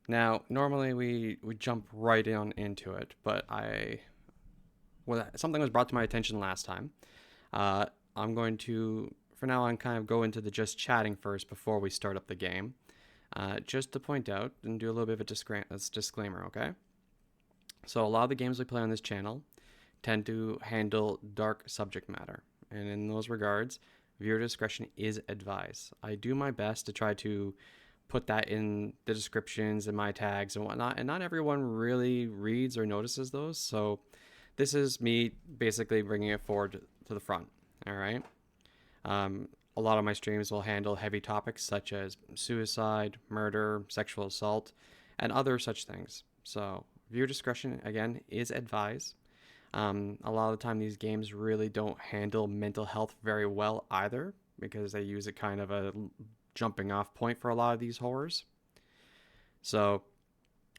Now, normally we jump right into it, but something was brought to my attention last time. Uh, I'm going to, for now on, kind of go into the just chatting first before we start up the game. Just to point out and do a little bit of a disclaimer, okay? So, a lot of the games we play on this channel tend to handle dark subject matter, and in those regards, viewer discretion is advised. I do my best to try to put that in the descriptions and my tags and whatnot, and not everyone really reads or notices those, so this is me basically bringing it forward to the front, all right? Um, a lot of my streams will handle heavy topics such as suicide, murder, sexual assault, and other such things. So, viewer discretion, again, is advised. A lot of the time, these games really don't handle mental health very well either because they use it kind of a jumping off point for a lot of these horrors. So,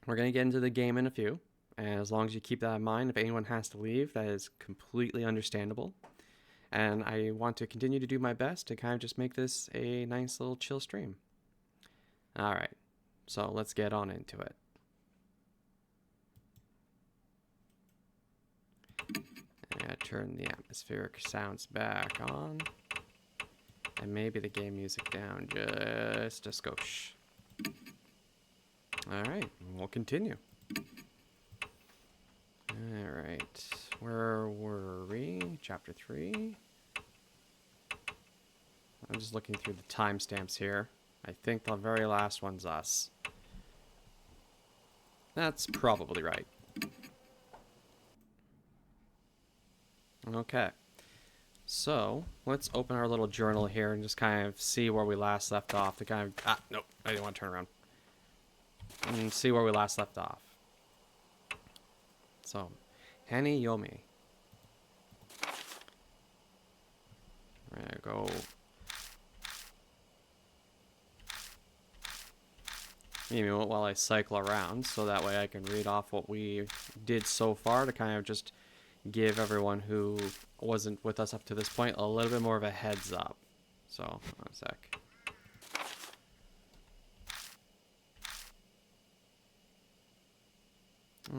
we're going to get into the game in a few. And as long as you keep that in mind, if anyone has to leave, that is completely understandable. And I want to continue to do my best to kind of just make this a nice little chill stream. All right, so let's get on into it. I'm gonna turn the atmospheric sounds back on. And maybe the game music down just a skosh. All right, we'll continue. All right, where were we? Chapter 3. I'm just looking through the timestamps here. I think the very last one's us. That's probably right. Okay. So, let's open our little journal here and just kind of see where we last left off. To kind of... nope. I didn't want to turn around. And see where we last left off. So, Hani Yomi. We're gonna go... while I cycle around, so that way I can read off what we did so far to kind of just give everyone who wasn't with us up to this point a little bit more of a heads up. So, one sec.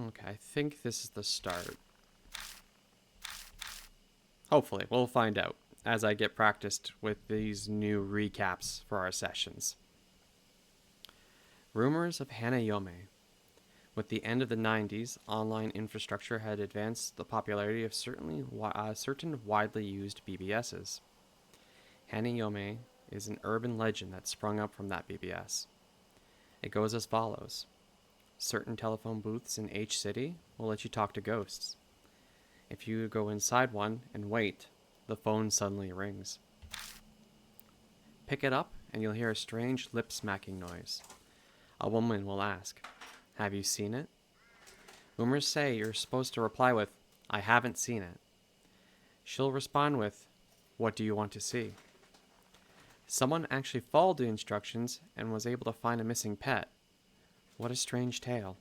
Okay, I think this is the start. Hopefully, we'll find out as I get practiced with these new recaps for our sessions. Rumors of Hanayome. With the end of the 90s, online infrastructure had advanced the popularity of certain widely used BBSs. Hanayome is an urban legend that sprung up from that BBS. It goes as follows. Certain telephone booths in H City will let you talk to ghosts. If you go inside one and wait, the phone suddenly rings. Pick it up and you'll hear a strange lip-smacking noise. A woman will ask, "Have you seen it?" Rumors say you're supposed to reply with, "I haven't seen it." She'll respond with, "What do you want to see?" Someone actually followed the instructions and was able to find a missing pet. What a strange tale.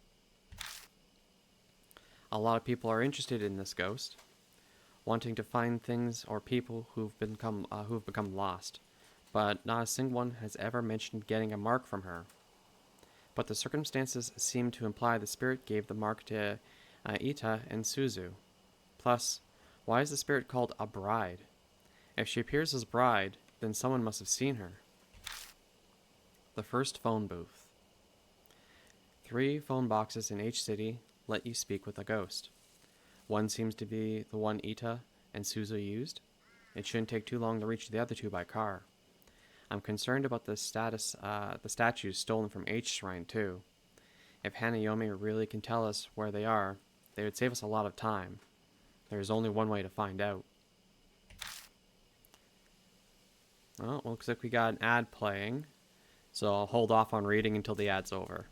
A lot of people are interested in this ghost, wanting to find things or people who've become lost, but not a single one has ever mentioned getting a mark from her. But the circumstances seem to imply the spirit gave the mark to Ita and Suzu. Plus, why is the spirit called a bride? If she appears as bride, then someone must have seen her. The first phone booth. 3 phone boxes in H City let you speak with a ghost. One seems to be the one Ita and Suzu used. It shouldn't take too long to reach the other 2 by car. I'm concerned about the statues stolen from H Shrine too. If Hanayomi really can tell us where they are, they would save us a lot of time. There is only one way to find out. Well, looks like we got an ad playing, so I'll hold off on reading until the ad's over.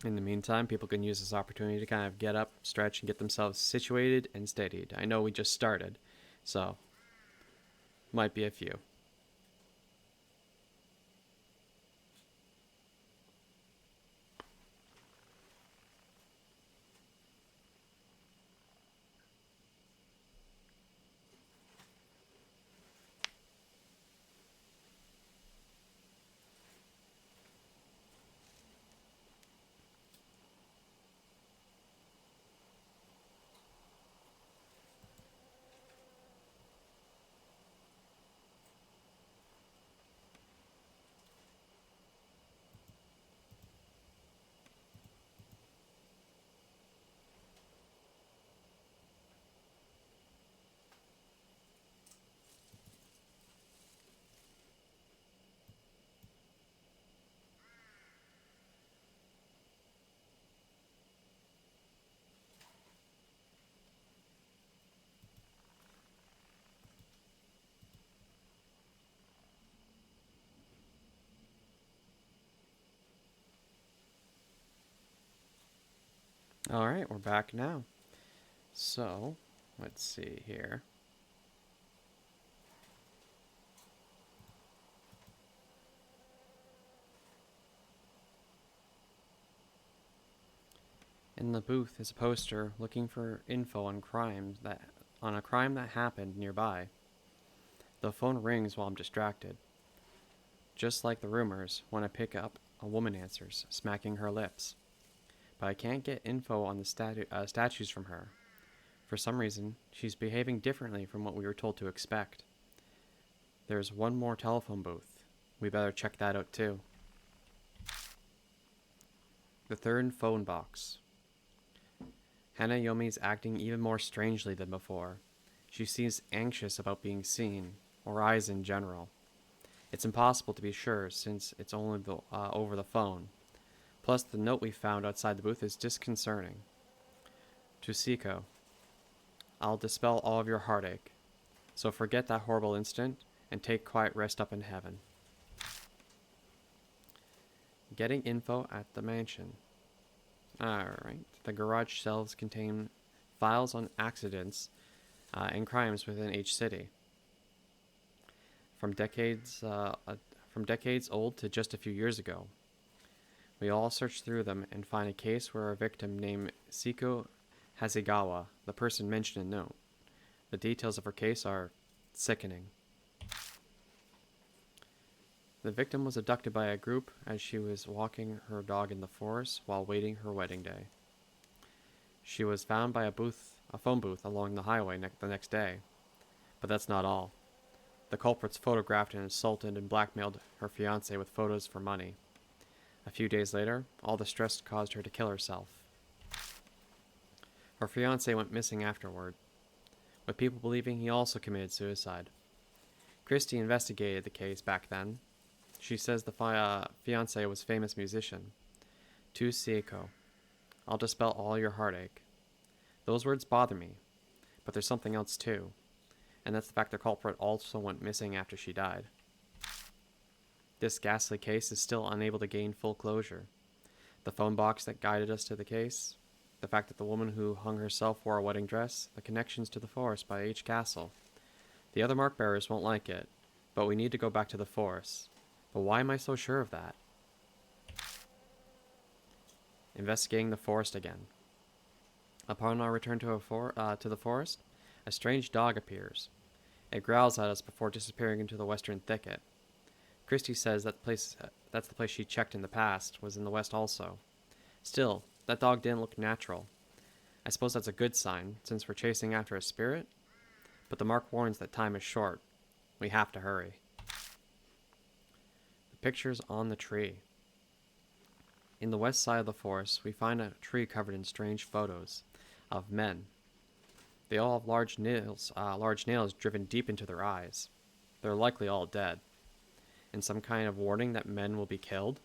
In the meantime, people can use this opportunity to kind of get up, stretch, and get themselves situated and steadied. I know we just started, so might be a few. Alright, we're back now. So, let's see here. In the booth is a poster looking for info on a crime that happened nearby. The phone rings while I'm distracted. Just like the rumors, when I pick up, a woman answers, smacking her lips. But I can't get info on the statues from her. For some reason, she's behaving differently from what we were told to expect. There's one more telephone booth. We better check that out too. The third phone box. Hanayomi's acting even more strangely than before. She seems anxious about being seen, or eyes in general. It's impossible to be sure since it's only over the phone. Plus, the note we found outside the booth is disconcerting. To Seiko, I'll dispel all of your heartache. So forget that horrible incident and take quiet rest up in heaven. Getting info at the mansion. Alright, the garage shelves contain files on accidents and crimes within each city. From decades old to just a few years ago. We all search through them and find a case where a victim named Seiko Hasegawa, the person mentioned in the note. The details of her case are sickening. The victim was abducted by a group as she was walking her dog in the forest while waiting her wedding day. She was found by a phone booth along the highway the next day. But that's not all. The culprits photographed and assaulted and blackmailed her fiancé with photos for money. A few days later, all the stress caused her to kill herself. Her fiancé went missing afterward, with people believing he also committed suicide. Christie investigated the case back then. She says the fiancé was a famous musician. To Seiko, I'll dispel all your heartache. Those words bother me, but there's something else too, and that's the fact the culprit also went missing after she died. This ghastly case is still unable to gain full closure. The phone box that guided us to the case, the fact that the woman who hung herself wore a wedding dress, the connections to the forest by H. Castle. The other mark bearers won't like it, but we need to go back to the forest. But why am I so sure of that? Investigating the forest again. Upon our return to the forest, a strange dog appears. It growls at us before disappearing into the western thicket. Christie says that's the place she checked in the past, was in the west also. Still, that dog didn't look natural. I suppose that's a good sign, since we're chasing after a spirit? But the mark warns that time is short. We have to hurry. The picture's on the tree. In the west side of the forest, we find a tree covered in strange photos of men. They all have large nails driven deep into their eyes. They're likely all dead. And some kind of warning that men will be killed?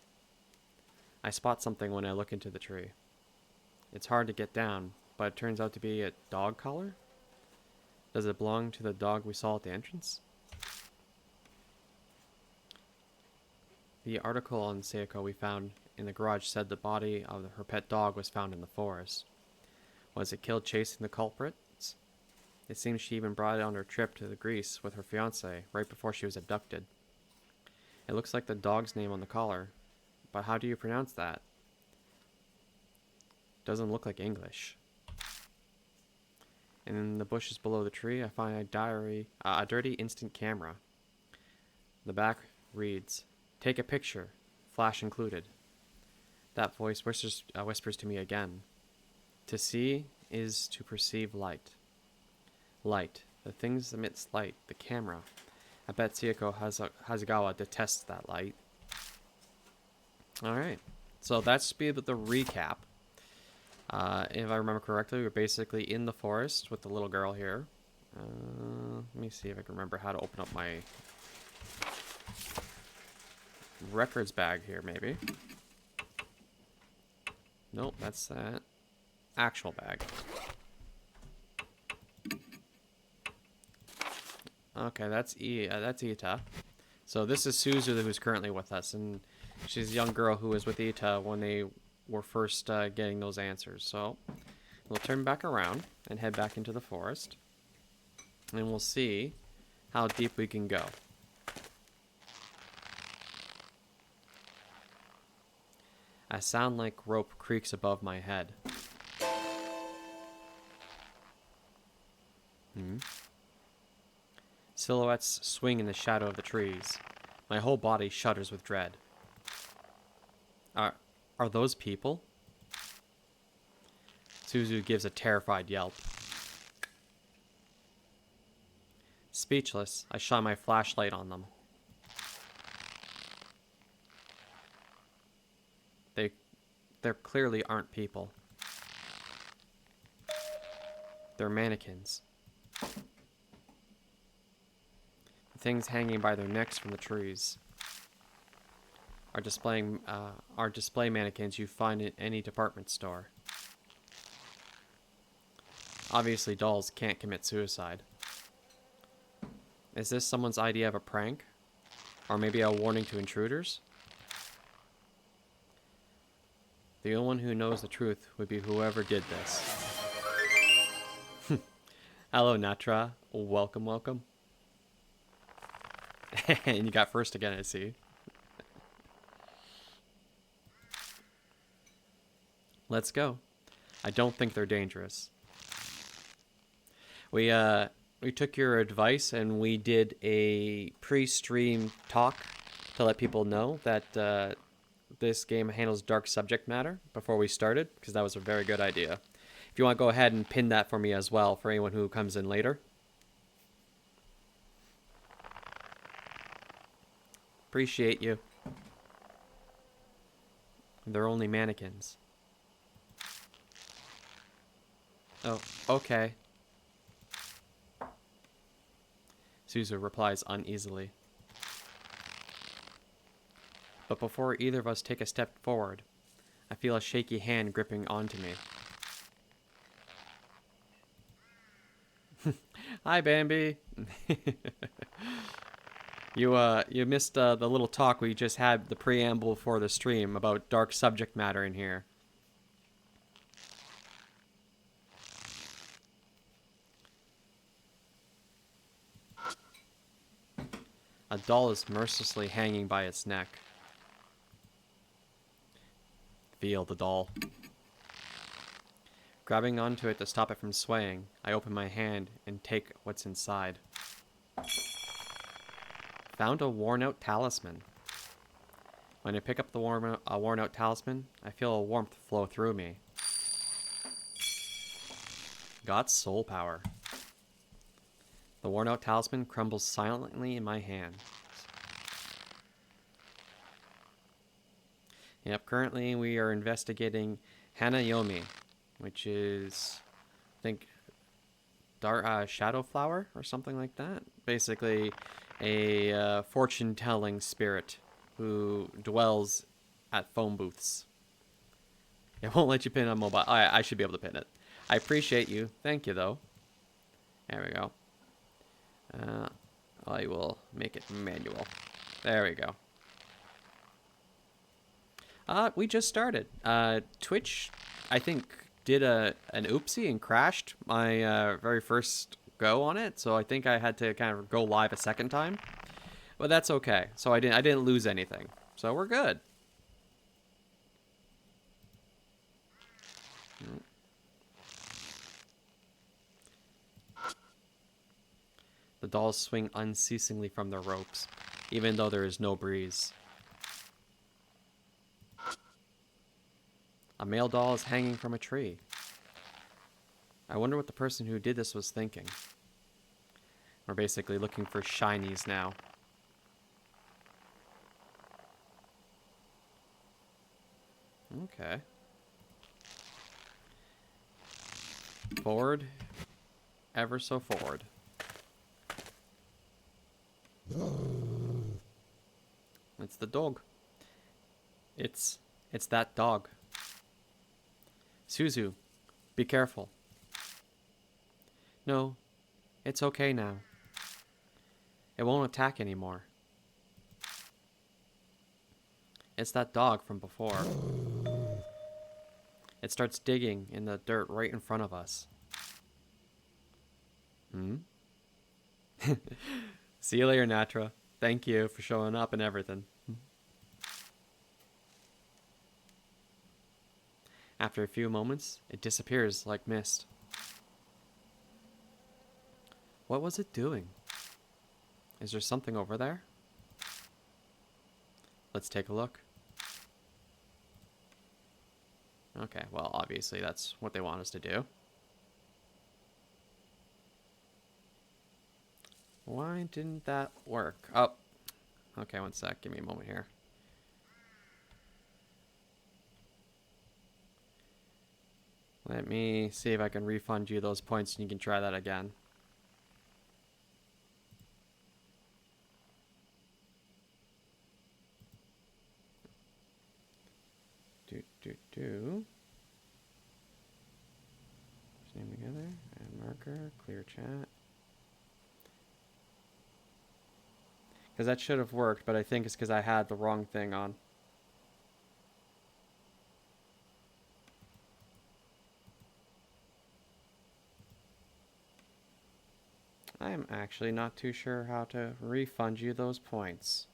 I spot something when I look into the tree. It's hard to get down, but it turns out to be a dog collar? Does it belong to the dog we saw at the entrance? The article on Seiko we found in the garage said the body of her pet dog was found in the forest. Was it killed chasing the culprits? It seems she even brought it on her trip to Greece with her fiancé right before she was abducted. It looks like the dog's name on the collar, but how do you pronounce that? Doesn't look like English. And in the bushes below the tree, I find a dirty instant camera. The back reads, "Take a picture, flash included." That voice whispers to me again. To see is to perceive light. Light. The things emits light. The camera. I bet Seiko Hasegawa detests that light. Alright. So that's be the recap. If I remember correctly, we're basically in the forest with the little girl here. Let me see if I can remember how to open up my records bag here, maybe. Nope, that's that actual bag. Okay, that's Ita. So this is Suzu, who's currently with us, and she's a young girl who was with Ita when they we're first getting those answers. So we'll turn back around and head back into the forest. And we'll see how deep we can go. A sound like rope creaks above my head. Silhouettes swing in the shadow of the trees. My whole body shudders with dread. Are those people? Suzu gives a terrified yelp. Speechless, I shine my flashlight on them. They clearly aren't people. They're mannequins. The things hanging by their necks from the trees are display mannequins you find in any department store. Obviously, dolls can't commit suicide. Is this someone's idea of a prank? Or maybe a warning to intruders? The only one who knows the truth would be whoever did this. Hello, Natra. Welcome, welcome. And you got first again, I see. Let's go. I don't think they're dangerous. We took your advice and we did a pre-stream talk to let people know that this game handles dark subject matter before we started, because that was a very good idea. If you want to go ahead and pin that for me as well, for anyone who comes in later. Appreciate you. They're only mannequins. Oh, okay. Suzu replies uneasily. But before either of us take a step forward, I feel a shaky hand gripping onto me. Hi, Bambi. You missed the little talk we just had, the preamble for the stream about dark subject matter in here. A doll is mercilessly hanging by its neck. Feel the doll. Grabbing onto it to stop it from swaying, I open my hand and take what's inside. Found a worn-out talisman. When I pick up the worn-out talisman, I feel a warmth flow through me. Got soul power. The worn-out talisman crumbles silently in my hand. Yep, currently we are investigating Hanayomi, which is, I think, shadow flower or something like that. Basically, a fortune-telling spirit who dwells at phone booths. It won't let you pin on mobile. I should be able to pin it. I appreciate you. Thank you, though. There we go. I will make it manual. There we go. We just started. Twitch, I think, did an oopsie and crashed my very first go on it, so I think I had to kind of go live a second time. But that's okay. So I didn't lose anything. So we're good. The dolls swing unceasingly from their ropes, even though there is no breeze. A male doll is hanging from a tree. I wonder what the person who did this was thinking. We're basically looking for shinies now. Okay. Forward. Ever so forward. It's the dog. It's that dog. Suzu, be careful. No, it's okay now. It won't attack anymore. It's that dog from before. It starts digging in the dirt right in front of us. Hmm? See you later, Natra. Thank you for showing up and everything. After a few moments, it disappears like mist. What was it doing? Is there something over there? Let's take a look. Okay, well, obviously that's what they want us to do. Why didn't that work? Oh, okay, one sec. Give me a moment here. Let me see if I can refund you those points and you can try that again. Do. Name together. Add marker. Clear chat. Because that should have worked, but I think it's because I had the wrong thing on. I am actually not too sure how to refund you those points.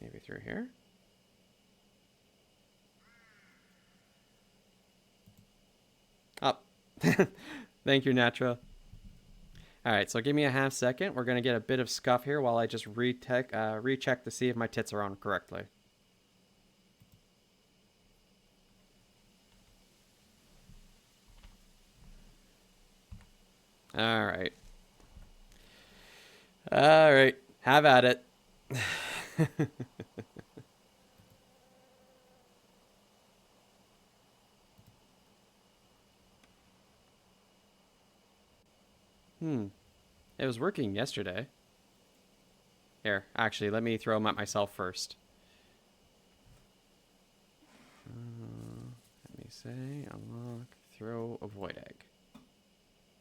Maybe through here? Up. Oh. Thank you, Natra. Alright, so give me a half second. We're going to get a bit of scuff here while I just recheck to see if my tits are on correctly. Alright. Alright. Have at it. It was working yesterday. Here, actually, let me throw them at myself first. Let me say, unlock, throw, avoid egg.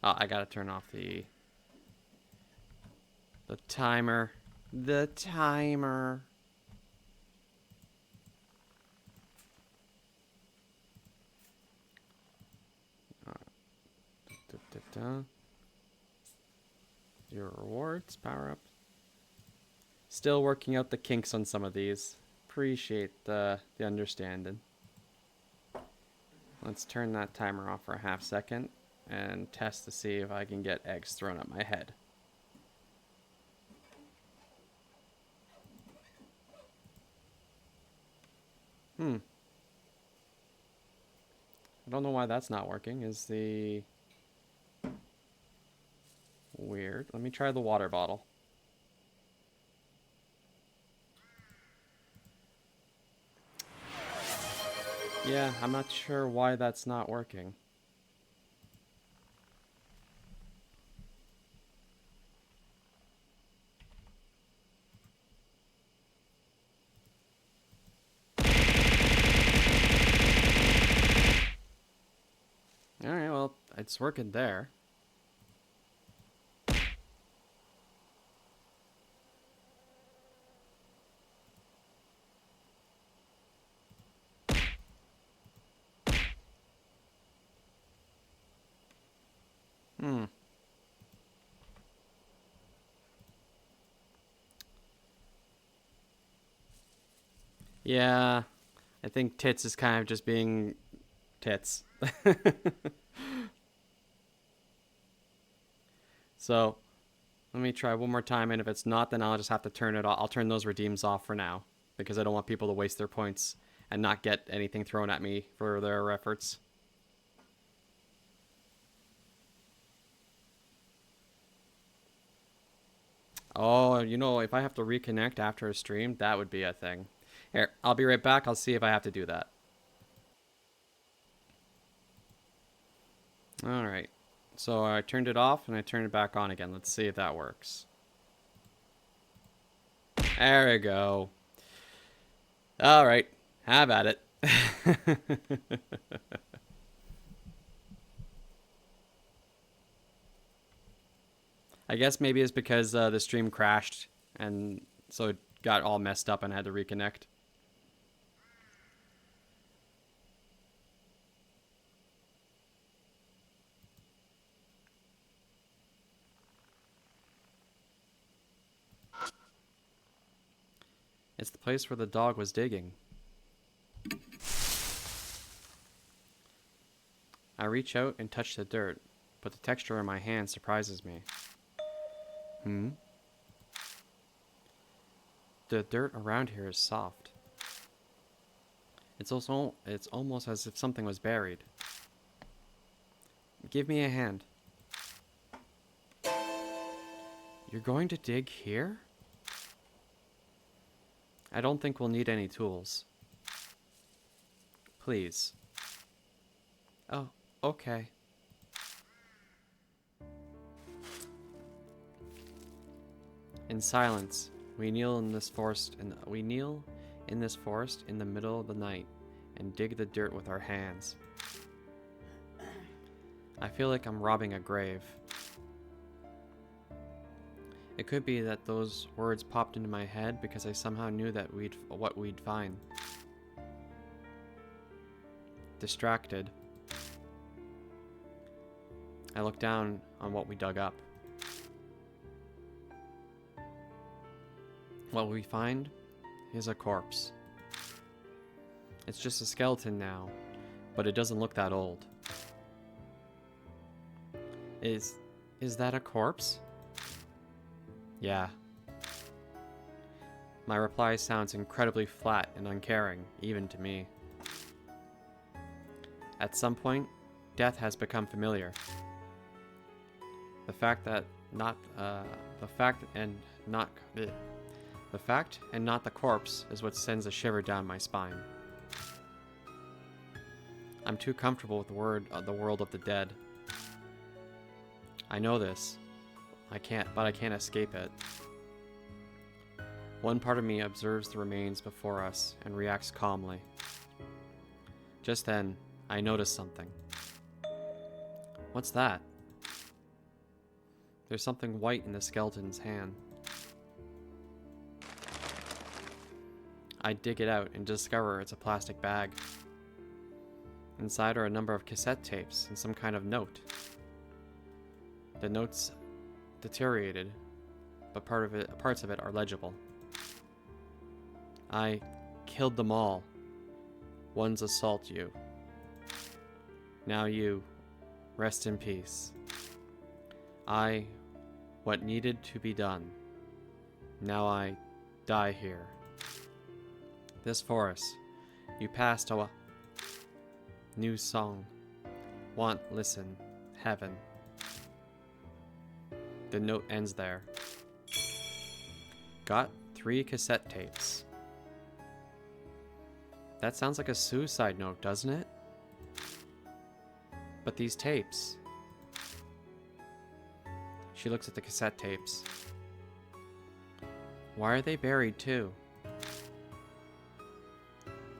Oh, I gotta turn off the timer. The timer. Your rewards, power up. Still working out the kinks on some of these. Appreciate the understanding. Let's turn that timer off for a half second and test to see if I can get eggs thrown at my head. I don't know why that's not working. Is the... Weird. Let me try the water bottle. Yeah, I'm not sure why that's not working. Alright, well, it's working there. Yeah, I think tits is kind of just being tits. So, let me try one more time, and if it's not, then I'll just have to turn it off. I'll turn those redeems off for now, because I don't want people to waste their points and not get anything thrown at me for their efforts. Oh, you know, if I have to reconnect after a stream, that would be a thing. Here, I'll be right back. I'll see if I have to do that. Alright. So I turned it off and I turned it back on again. Let's see if that works. There we go. Alright. Have at it. I guess maybe it's because the stream crashed and so it got all messed up and had to reconnect. It's the place where the dog was digging. I reach out and touch the dirt, but the texture in my hand surprises me. The dirt around here is soft. It's almost as if something was buried. Give me a hand. You're going to dig here? I don't think we'll need any tools. Please. Oh, okay. In silence, we kneel in this forest in the middle of the night and dig the dirt with our hands. I feel like I'm robbing a grave. It could be that those words popped into my head because I somehow knew that what we'd find. Distracted, I look down on what we dug up. What we find is a corpse. It's just a skeleton now, but it doesn't look that old. Is that a corpse? Yeah. My reply sounds incredibly flat and uncaring, even to me. At some point, death has become familiar. The fact and not the corpse is what sends a shiver down my spine. I'm too comfortable with the world of the dead. I know this. I can't escape it. One part of me observes the remains before us and reacts calmly. Just then, I notice something. What's that? There's something white in the skeleton's hand. I dig it out and discover it's a plastic bag. Inside are a number of cassette tapes and some kind of note. The note's deteriorated, but parts of it are legible. I killed them all. One's assault you. Now you, rest in peace. What needed to be done. Now I die here. This forest, you passed a new song. Want, listen, heaven. The note ends there. Got 3 cassette tapes. That sounds like a suicide note, doesn't it? But these tapes. She looks at the cassette tapes. Why are they buried too?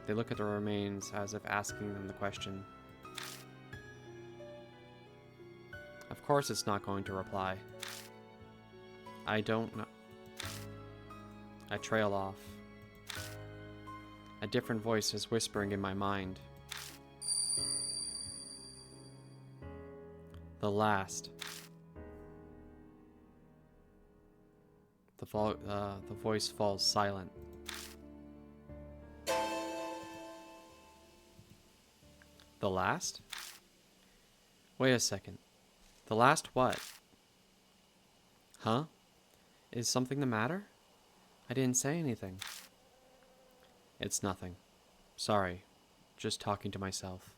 They look at the remains as if asking them the question. Of course it's not going to reply. I don't know. I trail off. A different voice is whispering in my mind. The last. The voice falls silent. The last? Wait a second. The last what? Huh? Is something the matter? I didn't say anything. It's nothing. Sorry. Just talking to myself.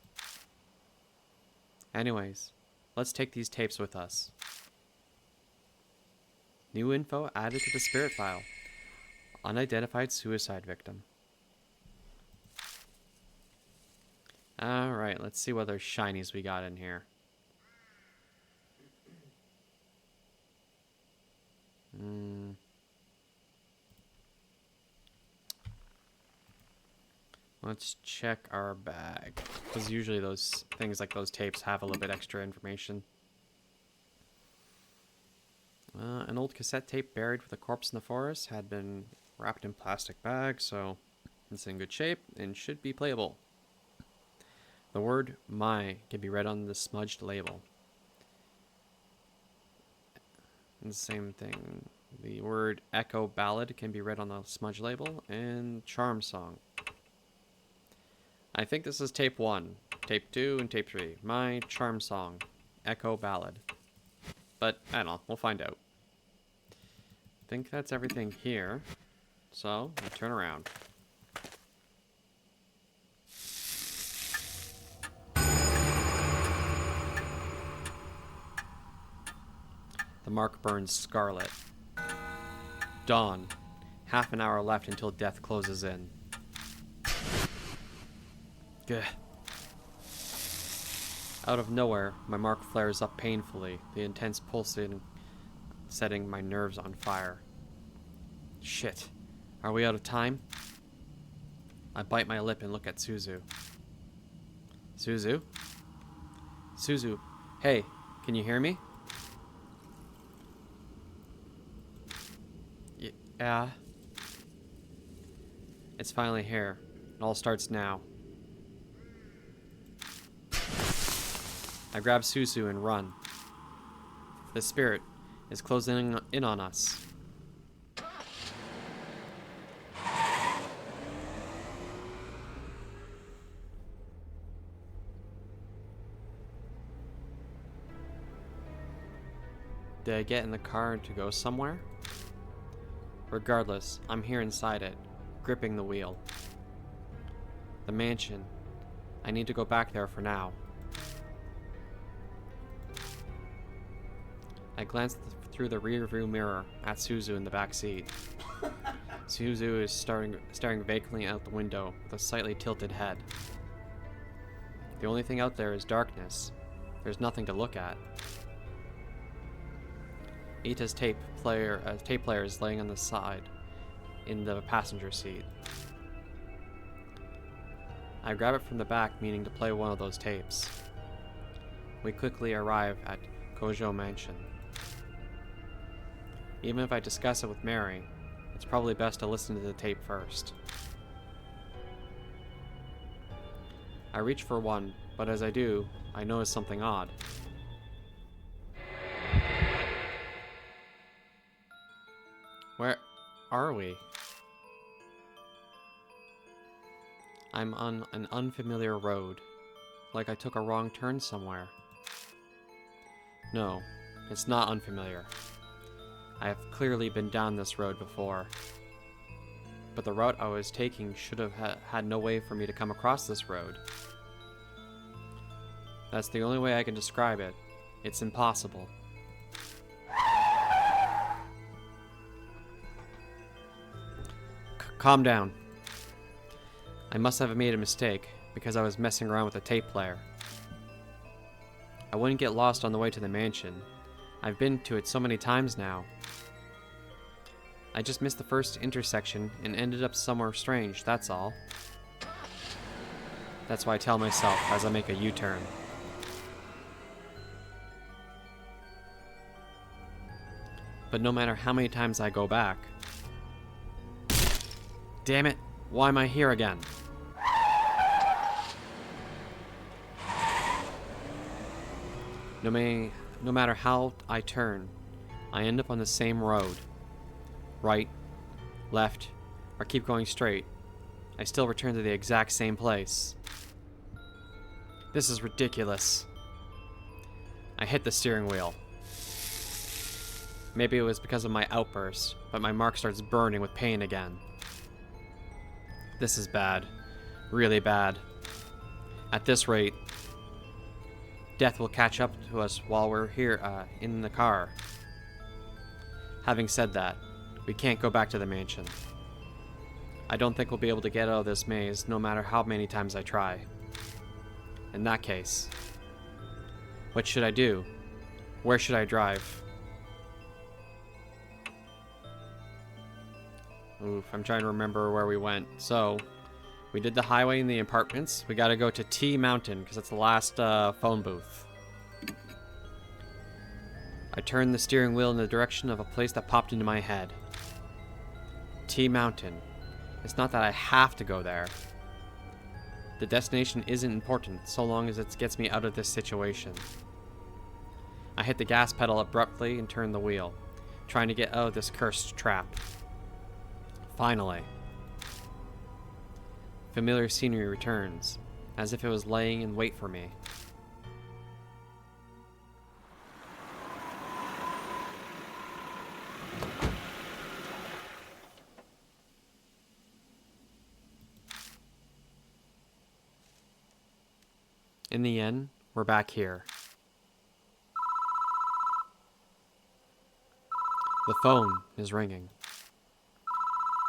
Anyways, let's take these tapes with us. New info added to the spirit file. Unidentified suicide victim. Alright, let's see what other shinies we got in here. Let's check our bag. Because usually those things like those tapes have a little bit extra information. An old cassette tape buried with a corpse in the forest had been wrapped in plastic bag, so it's in good shape and should be playable. The word "my" can be read on the smudged label. And the same thing. The word Echo Ballad can be read on the smudge label, and Charm Song. I think this is tape 1, tape 2, and tape 3. My Charm Song, Echo Ballad. But, I don't know, we'll find out. I think that's everything here. So, I turn around. The mark burns scarlet. Dawn. Half an hour left until death closes in. Gah. Out of nowhere, my mark flares up painfully, the intense pulsing setting my nerves on fire. Shit. Are we out of time? I bite my lip and look at Suzu. Suzu? Suzu, hey, can you hear me? Yeah. It's finally here. It all starts now. I grab Suzu and run. The spirit is closing in on us. Did I get in the car to go somewhere? Regardless, I'm here inside it, gripping the wheel. The mansion. I need to go back there for now. I glanced through the rearview mirror at Suzu in the back seat. Suzu is staring vacantly out the window with a slightly tilted head. The only thing out there is darkness. There's nothing to look at. Ita's tape player is laying on the side in the passenger seat. I grab it from the back, meaning to play one of those tapes. We quickly arrive at Kojo Mansion. Even if I discuss it with Mary, it's probably best to listen to the tape first. I reach for one, but as I do, I notice something odd. Where are we? I'm on an unfamiliar road, like I took a wrong turn somewhere. No, it's not unfamiliar. I have clearly been down this road before. But the route I was taking should have had no way for me to come across this road. That's the only way I can describe it. It's impossible. Calm down. I must have made a mistake, because I was messing around with a tape player. I wouldn't get lost on the way to the mansion. I've been to it so many times now. I just missed the first intersection and ended up somewhere strange, that's all. That's why I tell myself as I make a U-turn. But no matter how many times I go back... Damn it! Why am I here again? No matter how I turn, I end up on the same road. Right, left, or keep going straight. I still return to the exact same place. This is ridiculous. I hit the steering wheel. Maybe it was because of my outburst, but my mark starts burning with pain again. This is bad. Really bad. At this rate, death will catch up to us while we're here, in the car. Having said that, we can't go back to the mansion. I don't think we'll be able to get out of this maze no matter how many times I try. In that case, what should I do? Where should I drive? Oof, I'm trying to remember where we went. So, we did the highway in the apartments. We gotta go to T Mountain, because that's the last phone booth. I turned the steering wheel in the direction of a place that popped into my head. T Mountain. It's not that I have to go there. The destination isn't important, so long as it gets me out of this situation. I hit the gas pedal abruptly and turned the wheel. trying to get out of this cursed trap. Finally. Familiar scenery returns, as if it was laying in wait for me. In the end, we're back here. The phone is ringing.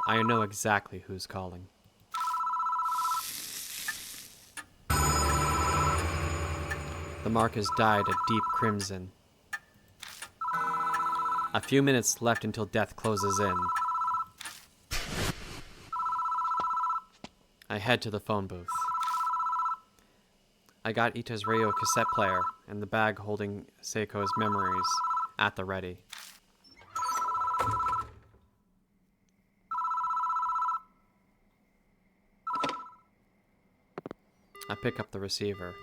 I know exactly who's calling. The mark is dyed a deep crimson. A few minutes left until death closes in. I head to the phone booth. I got Ita's radio cassette player and the bag holding Seiko's memories at the ready. I pick up the receiver.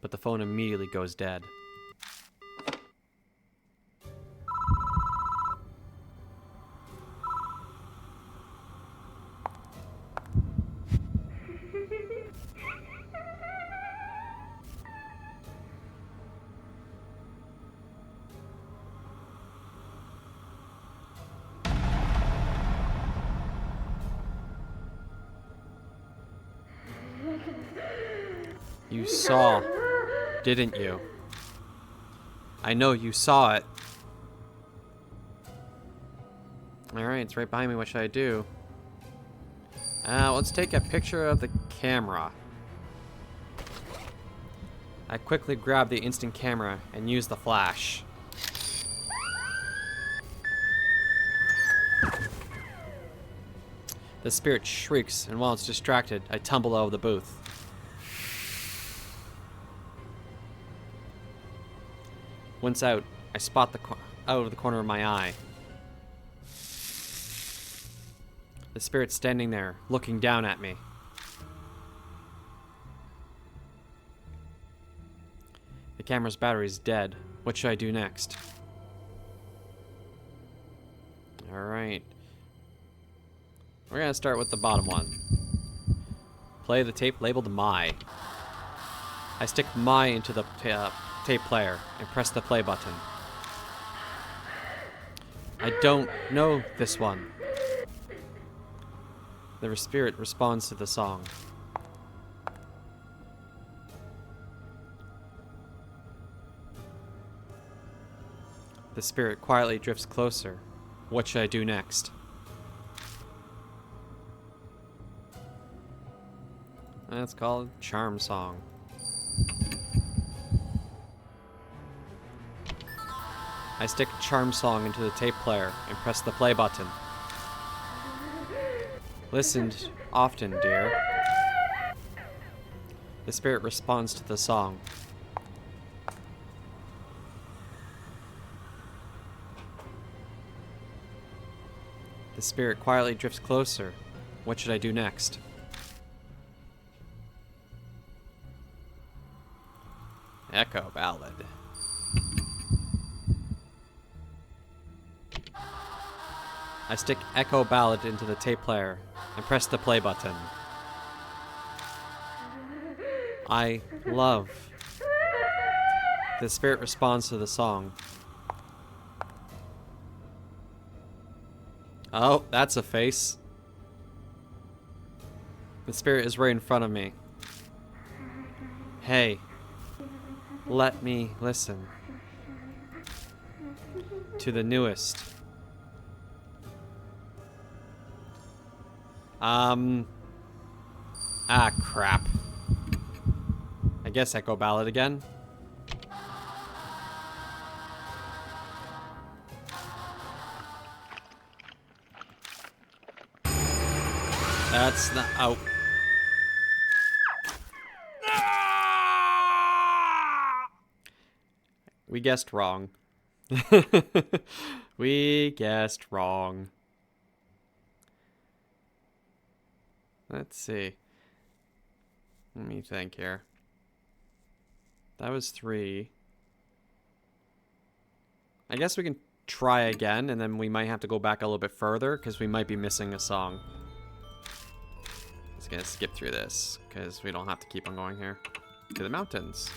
But the phone immediately goes dead. You saw, didn't you? I know you saw it. Alright, it's right behind me. What should I do? Let's take a picture of the camera. I quickly grab the instant camera and use the flash. The spirit shrieks, and while it's distracted, I tumble out of the booth. Once out, I spot out of the corner of my eye. The spirit's standing there, looking down at me. The camera's battery's dead. What should I do next? Alright. We're gonna start with the bottom one. Play the tape labeled My. I stick My into the tape player and press the play button. I don't know this one. The spirit responds to the song. The spirit quietly drifts closer. What should I do next? That's called Charm Song. I stick Charm Song into the tape player and press the play button. Listen often, dear. The spirit responds to the song. The spirit quietly drifts closer. What should I do next? Echo Ballad. I stick Echo Ballad into the tape player and press the play button. I love. The spirit responds to the song. Oh, that's a face. The spirit is right in front of me. Hey, let me listen to the newest. Crap. I guess Echo Ballad again. That's not. Oh. We guessed wrong. We guessed wrong. Let's see. Let me think here. That was 3. I guess we can try again, and then we might have to go back a little bit further, because we might be missing a song. Just gonna skip through this, because we don't have to keep on going here. To the mountains.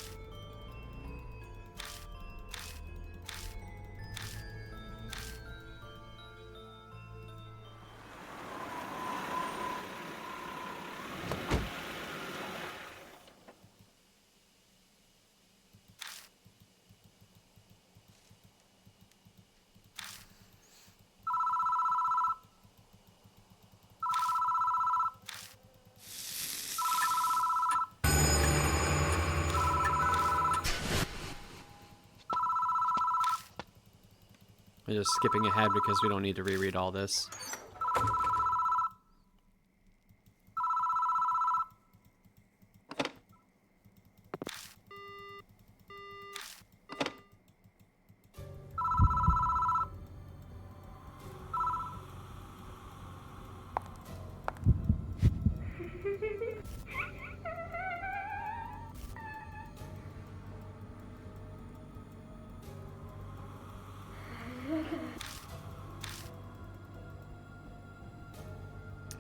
We're just skipping ahead because we don't need to reread all this.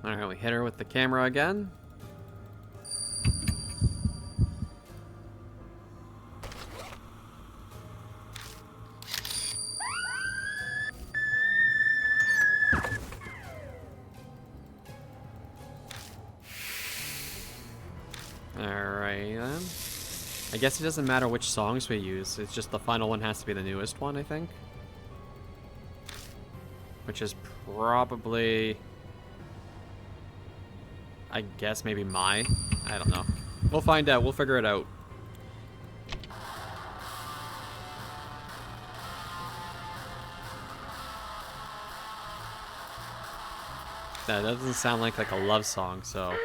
Alright, we hit her with the camera again. Alright then. I guess it doesn't matter which songs we use, it's just the final one has to be the newest one, I think. Which is probably... I guess maybe I don't know. We'll find out. We'll figure it out. That doesn't sound like a love song, so...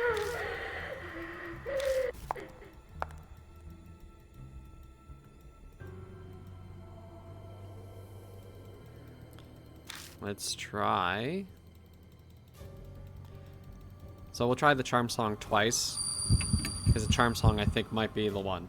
Let's try... So we'll try the charm song twice, because the charm song I think might be the one.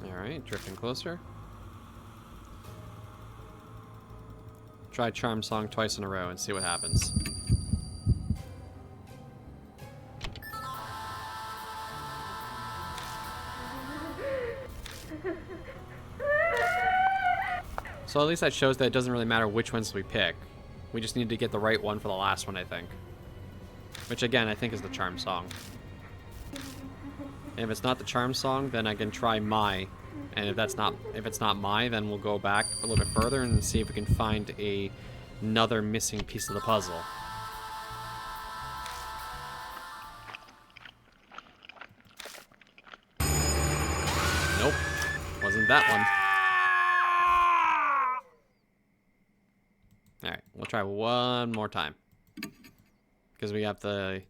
Alright, drifting closer. Try charm song twice in a row and see what happens. So at least that shows that it doesn't really matter which ones we pick. We just need to get the right one for the last one, I think. Which again, I think is the charm song. And if it's not the charm song, then I can try my. And if it's not my, then we'll go back a little bit further and see if we can find another missing piece of the puzzle. Nope, wasn't that one. Alright, we'll try one more time. Because we have the...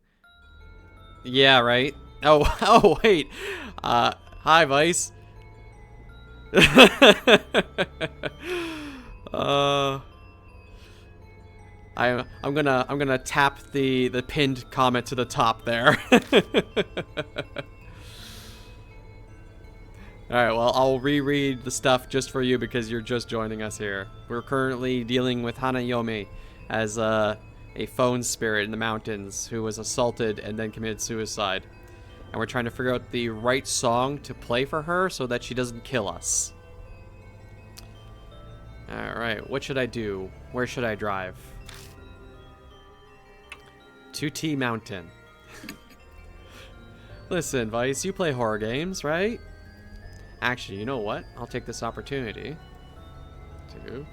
Yeah, right? Oh, oh, wait. Hi, Vice. I'm gonna tap the pinned comment to the top there. Alright, well, I'll reread the stuff just for you because you're just joining us here. We're currently dealing with Hanayomi as a phone spirit in the mountains who was assaulted and then committed suicide. And we're trying to figure out the right song to play for her so that she doesn't kill us. Alright, what should I do? Where should I drive? To T Mountain. Listen, Vice, you play horror games, right? Actually, you know what? I'll take this opportunity to,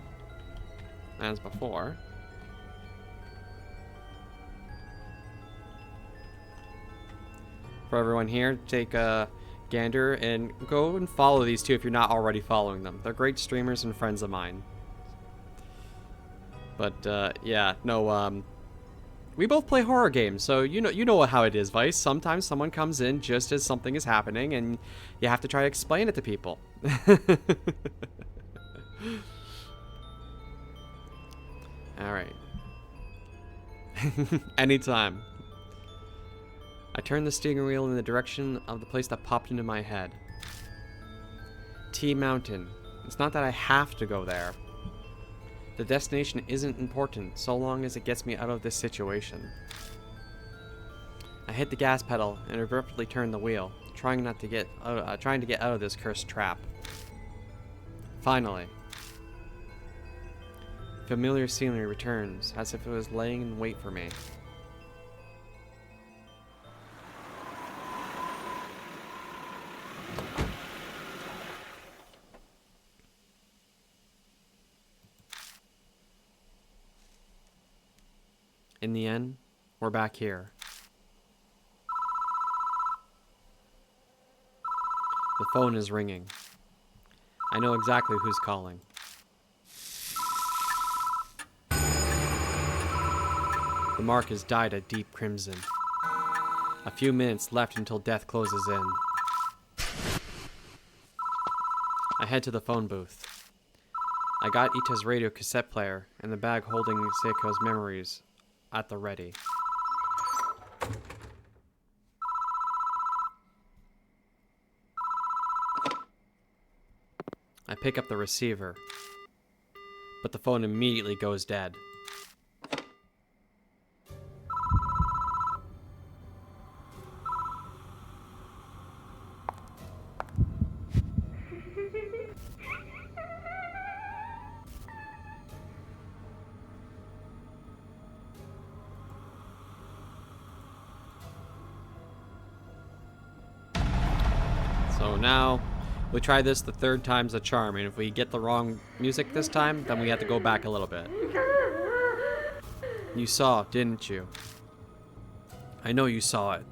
as before, for everyone here, take a gander and go and follow these two if you're not already following them. They're great streamers and friends of mine. But yeah, no, We both play horror games, so you know how it is, Vice. Sometimes someone comes in just as something is happening, and you have to try to explain it to people. All right. Anytime. I turned the steering wheel in the direction of the place that popped into my head. T Mountain. It's not that I have to go there. The destination isn't important, so long as it gets me out of this situation. I hit the gas pedal and abruptly turned the wheel, trying to get out of this cursed trap. Finally. Familiar scenery returns, as if it was laying in wait for me. In the end, we're back here. The phone is ringing. I know exactly who's calling. The mark is dyed a deep crimson. A few minutes left until death closes in. I head to the phone booth. I got Ita's radio cassette player and the bag holding Seiko's memories at the ready. I pick up the receiver, but the phone immediately goes dead. So now, we try this the third time's a charm, and if we get the wrong music this time, then we have to go back a little bit. You saw, didn't you? I know you saw it.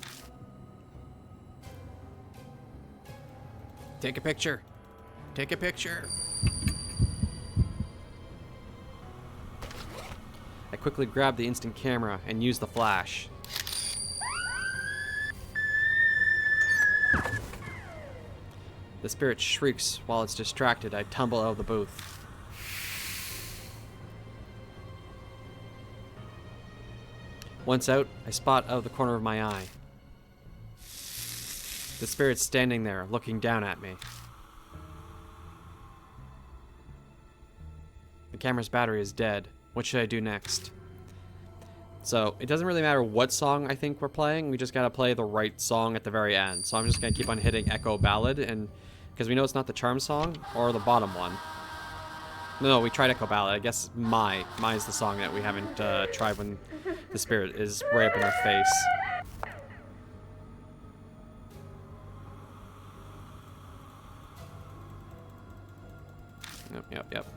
Take a picture. Take a picture. I quickly grab the instant camera and use the flash. The spirit shrieks while it's distracted. I tumble out of the booth. Once out, I spot out of the corner of my eye. The spirit's standing there, looking down at me. The camera's battery is dead. What should I do next? So, it doesn't really matter what song I think we're playing. We just gotta play the right song at the very end. So I'm just gonna keep on hitting Echo Ballad, and because we know it's not the charm song or the bottom one. No, we tried Echo Ballad. I guess Mai's the song that we haven't tried when the spirit is right up in our face. Yep.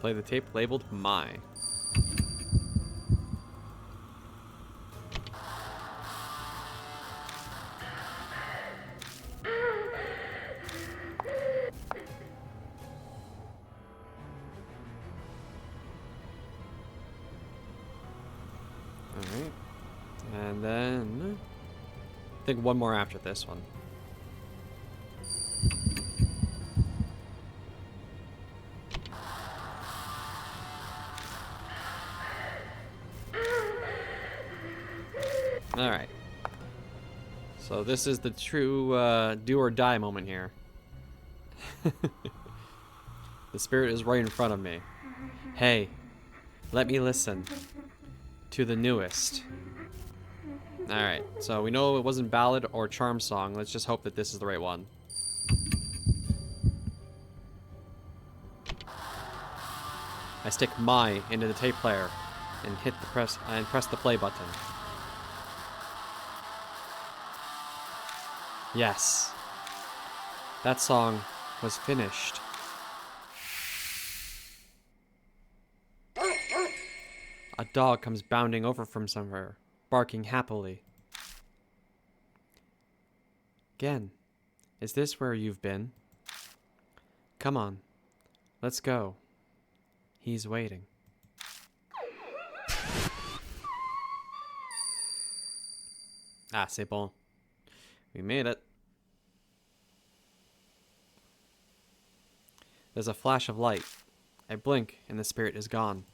Play the tape labeled Mai. Alright. And then I think one more after this one. Alright. So this is the true do or die moment here. The spirit is right in front of me. Hey, let me listen to the newest. Alright, so we know it wasn't ballad or charm song. Let's just hope that this is the right one. I stick Mai into the tape player and press the play button. Yes. That song was finished. A dog comes bounding over from somewhere, barking happily. Again, is this where you've been? Come on, let's go. He's waiting. Ah, c'est bon. We made it. There's a flash of light. I blink, and the spirit is gone.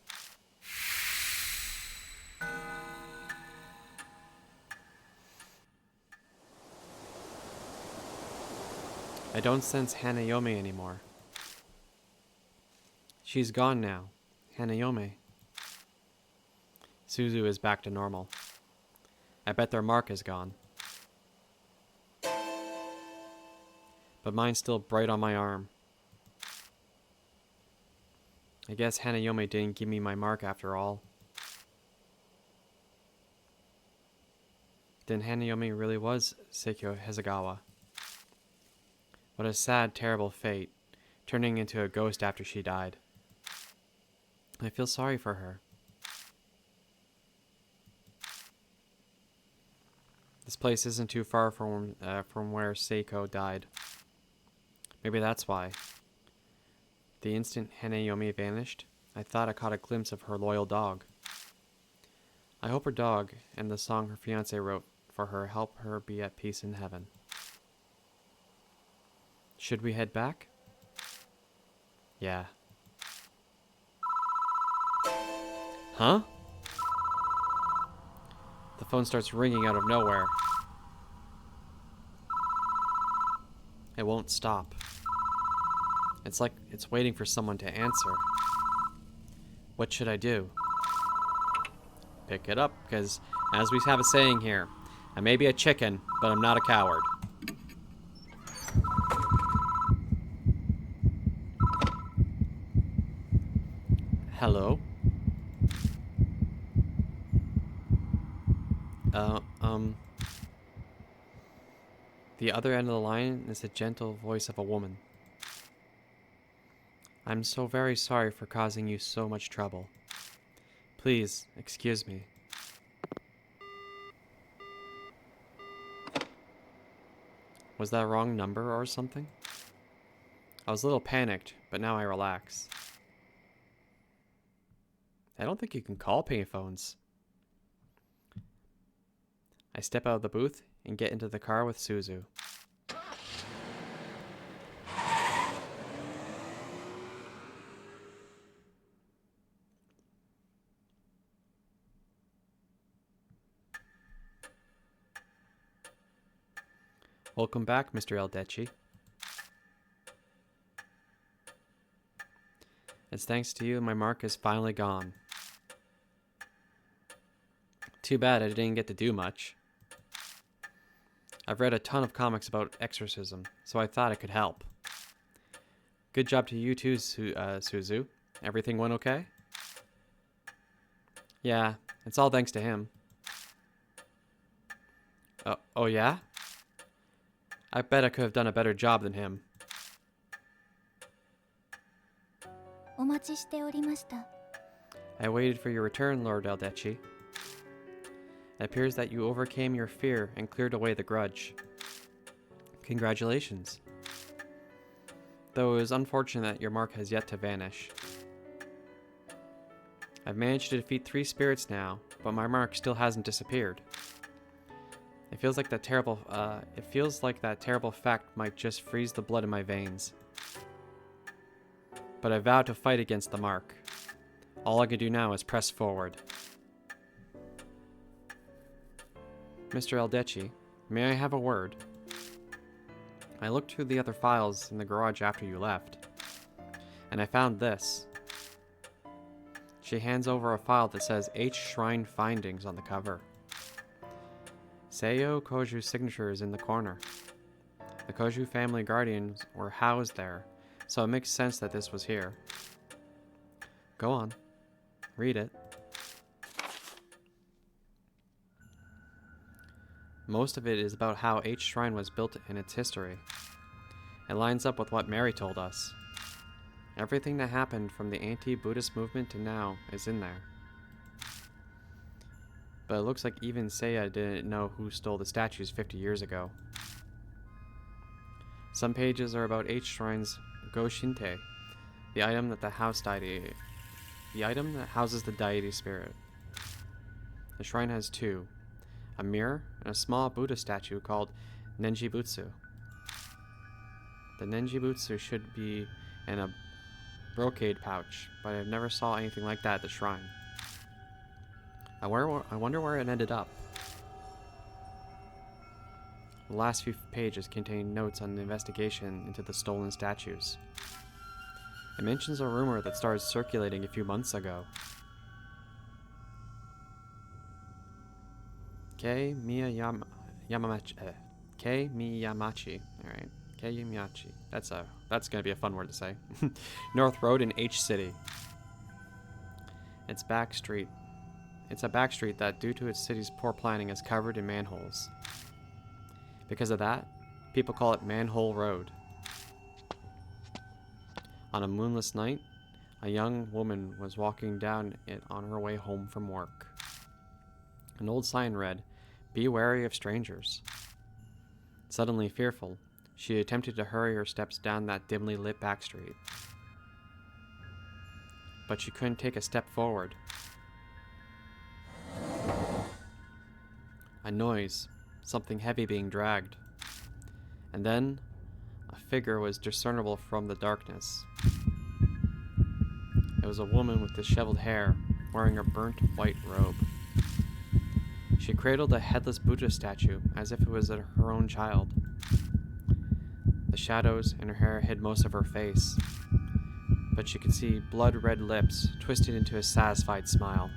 I don't sense Hanayome anymore. She's gone now. Hanayome. Suzu is back to normal. I bet their mark is gone. But mine's still bright on my arm. I guess Hanayome didn't give me my mark after all. Then Hanayome really was Seikyo Hezegawa. What a sad, terrible fate, turning into a ghost after she died. I feel sorry for her. This place isn't too far from where Seiko died. Maybe that's why. The instant Hanayome vanished, I thought I caught a glimpse of her loyal dog. I hope her dog and the song her fiancé wrote for her help her be at peace in heaven. Should we head back? Yeah. Huh? The phone starts ringing out of nowhere. It won't stop. It's like it's waiting for someone to answer. What should I do? Pick it up, because as we have a saying here, I may be a chicken, but I'm not a coward. Hello? The other end of the line is the gentle voice of a woman. I'm so very sorry for causing you so much trouble. Please, excuse me. Was that a wrong number or something? I was a little panicked, but now I relax. I don't think you can call payphones. I step out of the booth and get into the car with Suzu. Welcome back, Mr. Eldechii. It's thanks to you my mark is finally gone. Too bad I didn't get to do much. I've read a ton of comics about exorcism, so I thought it could help. Good job to you too, Suzu. Everything went okay? Yeah, it's all thanks to him. Oh yeah? I bet I could have done a better job than him. I waited for your return, Lord Eldechii. It appears that you overcame your fear and cleared away the grudge. Congratulations. Though it is unfortunate that your mark has yet to vanish. I've managed to defeat 3 spirits now, but my mark still hasn't disappeared. It feels like that terrible fact might just freeze the blood in my veins. But I vow to fight against the mark. All I can do now is press forward. Mr. Eldechii, may I have a word? I looked through the other files in the garage after you left, and I found this. She hands over a file that says H Shrine Findings on the cover. Seiyo Koju's signature is in the corner. The Koju family guardians were housed there, so it makes sense that this was here. Go on. Read it. Most of it is about how H Shrine was built and its history. It lines up with what Mary told us. Everything that happened from the anti-Buddhist movement to now is in there. But it looks like even Seiya didn't know who stole the statues 50 years ago. Some pages are about H Shrine's Go-Shinte, the item that houses the deity spirit. The shrine has 2. a mirror, and a small Buddha statue called Nenjibutsu. The Nenjibutsu should be in a brocade pouch, but I never saw anything like that at the shrine. I wonder where it ended up. The last few pages contain notes on the investigation into the stolen statues. It mentions a rumor that started circulating a few months ago. Kei Miyamachi. Alright. Kei Miyamachi. That's gonna be a fun word to say. North Road in H City. It's back street. It's a back street that, due to its city's poor planning, is covered in manholes. Because of that, people call it Manhole Road. On a moonless night, a young woman was walking down it on her way home from work. An old sign read, "Be wary of strangers." Suddenly fearful, she attempted to hurry her steps down that dimly lit back street. But she couldn't take a step forward. A noise, something heavy being dragged. And then, a figure was discernible from the darkness. It was a woman with disheveled hair, wearing a burnt white robe. She cradled a headless Buddha statue as if it was her own child. The shadows in her hair hid most of her face, but she could see blood-red lips twisted into a satisfied smile.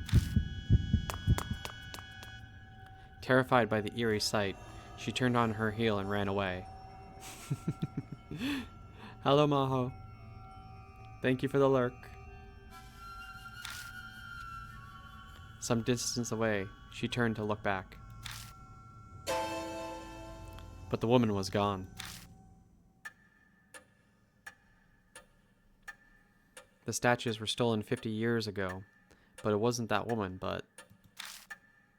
Terrified by the eerie sight, she turned on her heel and ran away. Hello, Maho. Thank you for the lurk. Some distance away, she turned to look back. But the woman was gone. The statues were stolen 50 years ago, but it wasn't that woman, but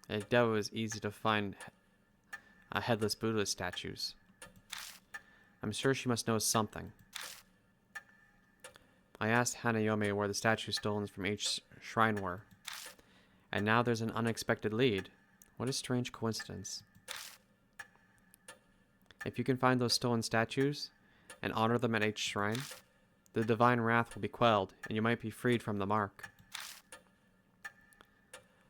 I doubt it was easy to find a headless Buddha statues. I'm sure she must know something. I asked Hanayome where the statues stolen from each shrine were, and now there's an unexpected lead. What a strange coincidence. If you can find those stolen statues and honor them at each shrine, the divine wrath will be quelled, and you might be freed from the mark.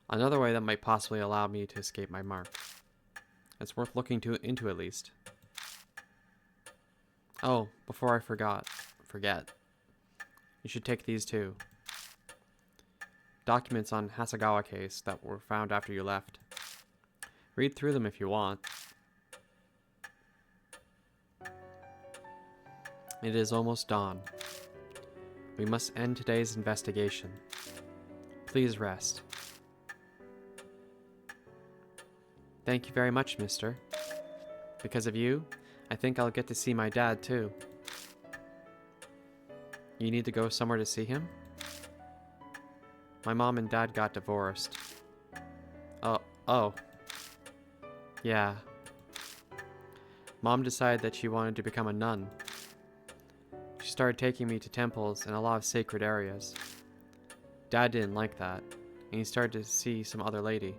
Another way that might possibly allow me to escape my mark. It's worth looking into at least. Oh, before I forget. You should take these too. Documents on Hasegawa case that were found after you left. Read through them if you want. It is almost dawn. We must end today's investigation. Please rest. Thank you very much, mister. Because of you, I think I'll get to see my dad too. You need to go somewhere to see him? My mom and dad got divorced. Oh. Yeah. Mom decided that she wanted to become a nun. She started taking me to temples and a lot of sacred areas. Dad didn't like that, and he started to see some other lady.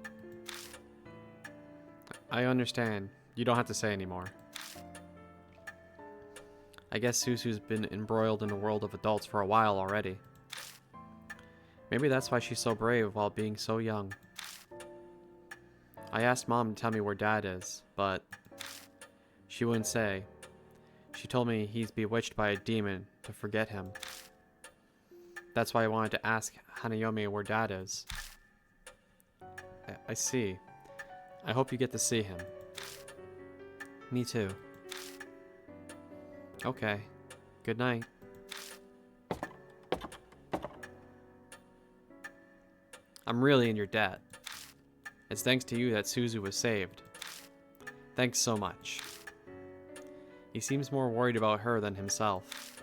I understand. You don't have to say anymore. I guess Susu's been embroiled in the world of adults for a while already. Maybe that's why she's so brave while being so young. I asked Mom to tell me where Dad is, but she wouldn't say. She told me he's bewitched by a demon to forget him. That's why I wanted to ask Hanayome where Dad is. I see. I hope you get to see him. Me too. Okay. Good night. I'm really in your debt. It's thanks to you that Suzu was saved. Thanks so much. He seems more worried about her than himself.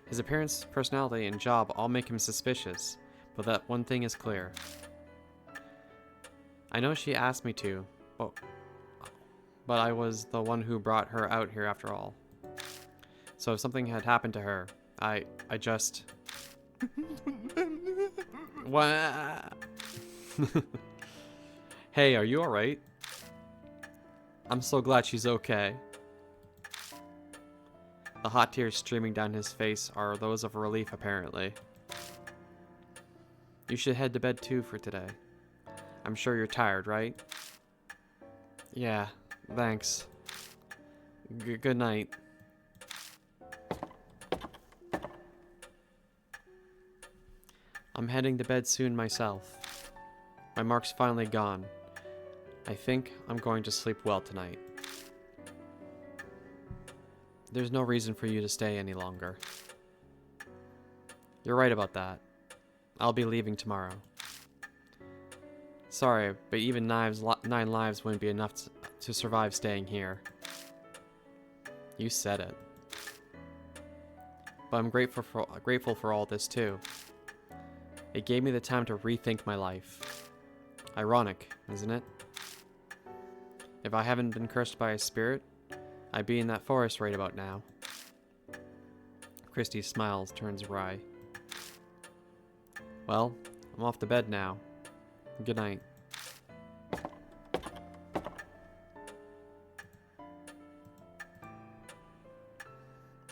His appearance, personality, and job all make him suspicious, but that one thing is clear. I know she asked me to, but I was the one who brought her out here after all. So if something had happened to her, I just... What? Hey, are you alright? I'm so glad she's okay. The hot tears streaming down his face are those of relief, apparently. You should head to bed too for today. I'm sure you're tired, right? Yeah, thanks. Good night. I'm heading to bed soon myself. My mark's finally gone. I think I'm going to sleep well tonight. There's no reason for you to stay any longer. You're right about that. I'll be leaving tomorrow. Sorry, but even 9 lives wouldn't be enough to survive staying here. You said it. But I'm grateful for all this too. It gave me the time to rethink my life. Ironic, isn't it? If I haven't been cursed by a spirit, I'd be in that forest right about now. Christy smiles, turns wry. Well, I'm off to bed now. Good night.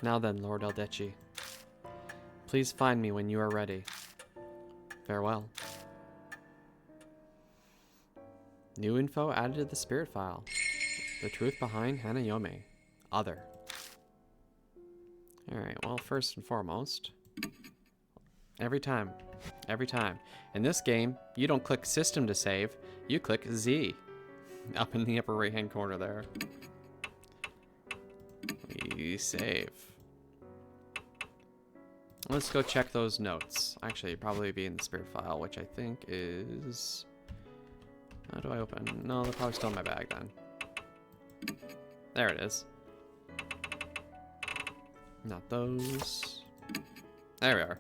Now then, Lord Eldechii. Please find me when you are ready. Farewell. New info added to the spirit file. The truth behind Hanayome. Other. Alright, well, first and foremost, every time. In this game, you don't click system to save, you click Z. Up in the upper right hand corner there. We save. Let's go check those notes. Actually, probably be in the spirit file, which I think is... How do I open? No, they're probably still in my bag then. There it is. Not those. There we are.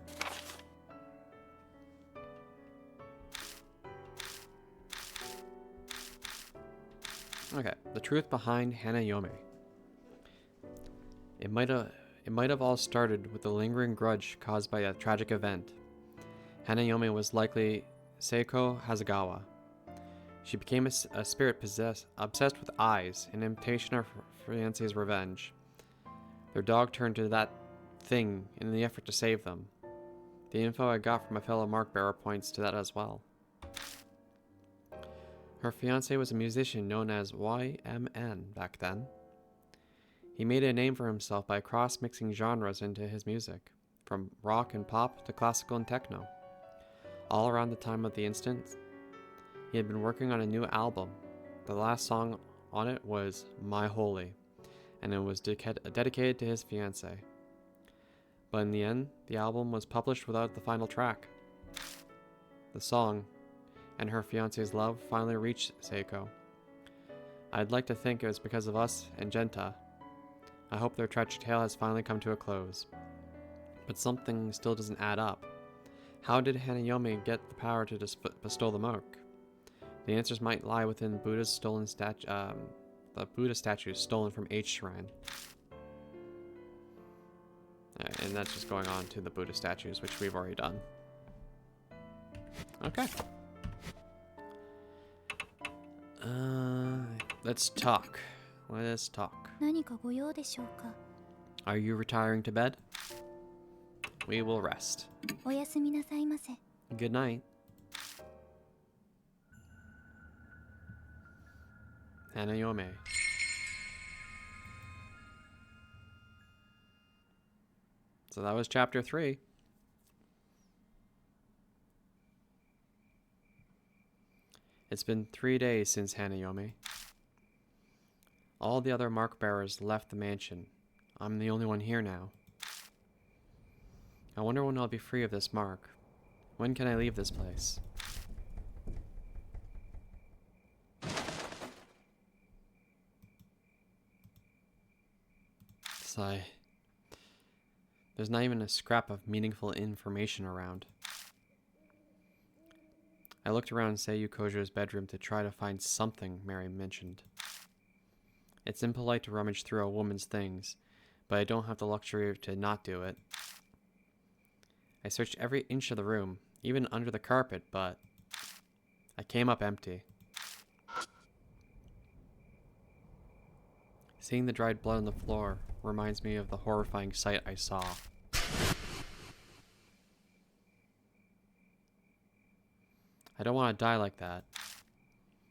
Okay, the truth behind Hanayome. It might have all started with a lingering grudge caused by a tragic event. Hanayome was likely Seiko Hasegawa. She became a spirit obsessed with eyes, in imitation of her fiance's revenge. Their dog turned to that thing in the effort to save them. The info I got from a fellow mark bearer points to that as well. Her fiance was a musician known as YMN back then. He made a name for himself by cross-mixing genres into his music, from rock and pop to classical and techno. All around the time of the incident, he had been working on a new album. The last song on it was My Holy, and it was dedicated to his fiancée. But in the end, the album was published without the final track. The song, and her fiancé's love, finally reached Seiko. I'd like to think it was because of us and Genta. I hope their tragic tale has finally come to a close. But something still doesn't add up. How did Hanayome get the power to bestow the mark? The answers might lie within Buddha's stolen the Buddha statues stolen from H Shrine. And that's just going on to the Buddha statues, which we've already done. Okay. Let's talk. Let us talk. Are you retiring to bed? We will rest. Good night. Hanayome. So that was chapter 3. It's been 3 days since Hanayome. All the other mark bearers left the mansion. I'm the only one here now. I wonder when I'll be free of this mark. When can I leave this place? Sigh. There's not even a scrap of meaningful information around. I looked around Seiyu Kojo's bedroom to try to find something Mary mentioned. It's impolite to rummage through a woman's things, but I don't have the luxury to not do it. I searched every inch of the room, even under the carpet, but I came up empty. Seeing the dried blood on the floor reminds me of the horrifying sight I saw. I don't want to die like that.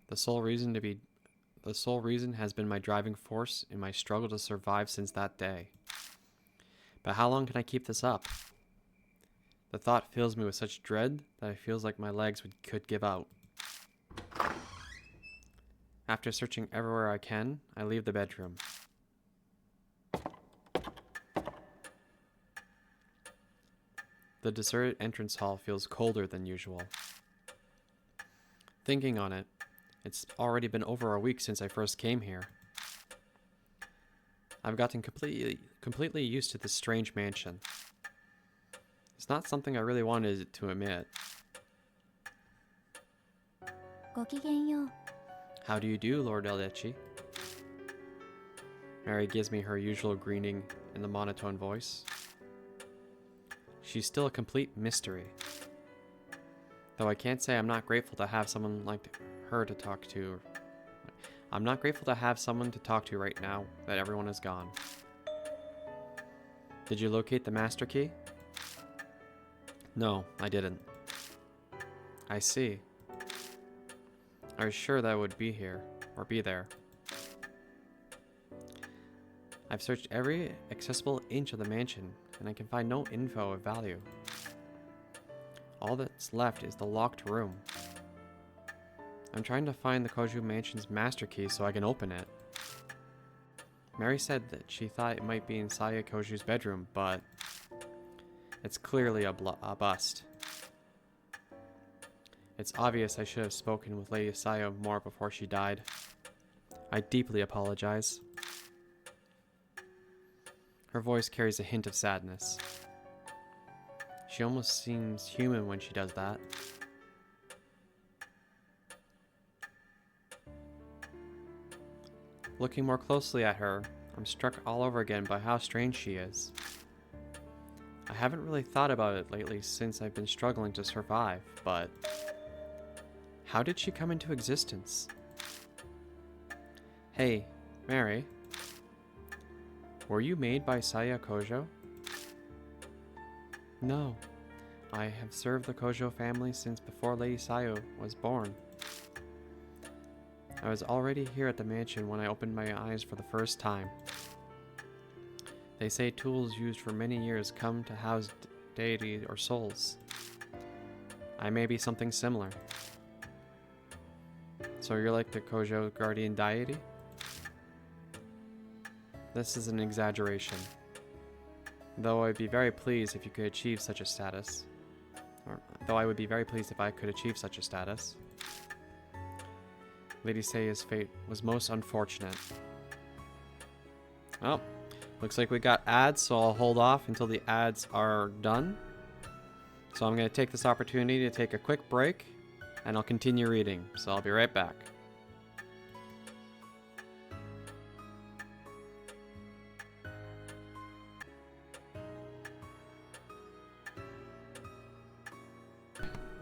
The sole reason has been my driving force in my struggle to survive since that day. But how long can I keep this up? The thought fills me with such dread that it feels like my legs could give out. After searching everywhere I can, I leave the bedroom. The deserted entrance hall feels colder than usual. Thinking on it, it's already been over a week since I first came here. I've gotten completely used to this strange mansion. It's not something I really wanted to admit. How do you do, Lord Eldechii? Mary gives me her usual greeting in the monotone voice. She's still a complete mystery. Though I can't say I'm not grateful to have someone like her to talk to. I'm not grateful to have someone to talk to right now that everyone is gone. Did you locate the master key? No, I didn't. I see. I was sure that it would be here, or be there. I've searched every accessible inch of the mansion, and I can find no info of value. All that's left is the locked room. I'm trying to find the Koju Mansion's master key so I can open it. Mary said that she thought it might be in Saya Koju's bedroom, but it's clearly a bust. It's obvious I should have spoken with Lady Saya more before she died. I deeply apologize. Her voice carries a hint of sadness. She almost seems human when she does that. Looking more closely at her, I'm struck all over again by how strange she is. I haven't really thought about it lately since I've been struggling to survive, but how did she come into existence? Hey, Mary. Were you made by Saya Kojo? No. I have served the Kojo family since before Lady Saya was born. I was already here at the mansion when I opened my eyes for the first time. They say tools used for many years come to house deities or souls. I may be something similar. So you're like the Kojo guardian deity? This is an exaggeration. Though I'd be very pleased if you could achieve such a status. Though I would be very pleased if I could achieve such a status. Lady Saya's fate was most unfortunate. Oh, looks like we got ads, so I'll hold off until the ads are done. So I'm going to take this opportunity to take a quick break, and I'll continue reading. So I'll be right back.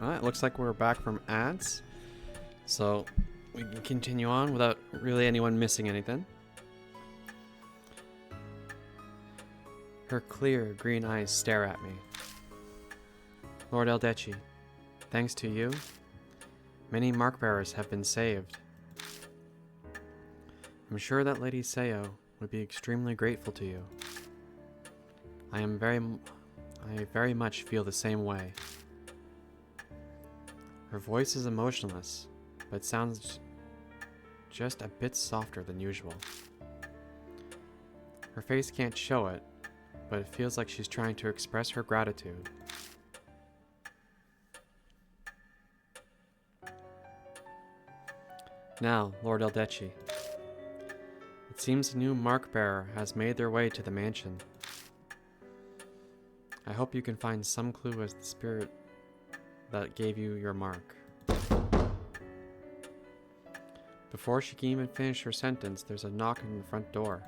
Alright, looks like we're back from ads. So we can continue on without really anyone missing anything. Her clear green eyes stare at me. Lord Eldechii, thanks to you, many mark bearers have been saved. I'm sure that Lady Saya would be extremely grateful to you. I very much feel the same way. Her voice is emotionless, but sounds just a bit softer than usual. Her face can't show it, but it feels like she's trying to express her gratitude. Now, Lord Eldechii, it seems a new mark bearer has made their way to the mansion. I hope you can find some clue as the spirit that gave you your mark. Before she can even finish her sentence, there's a knock on the front door.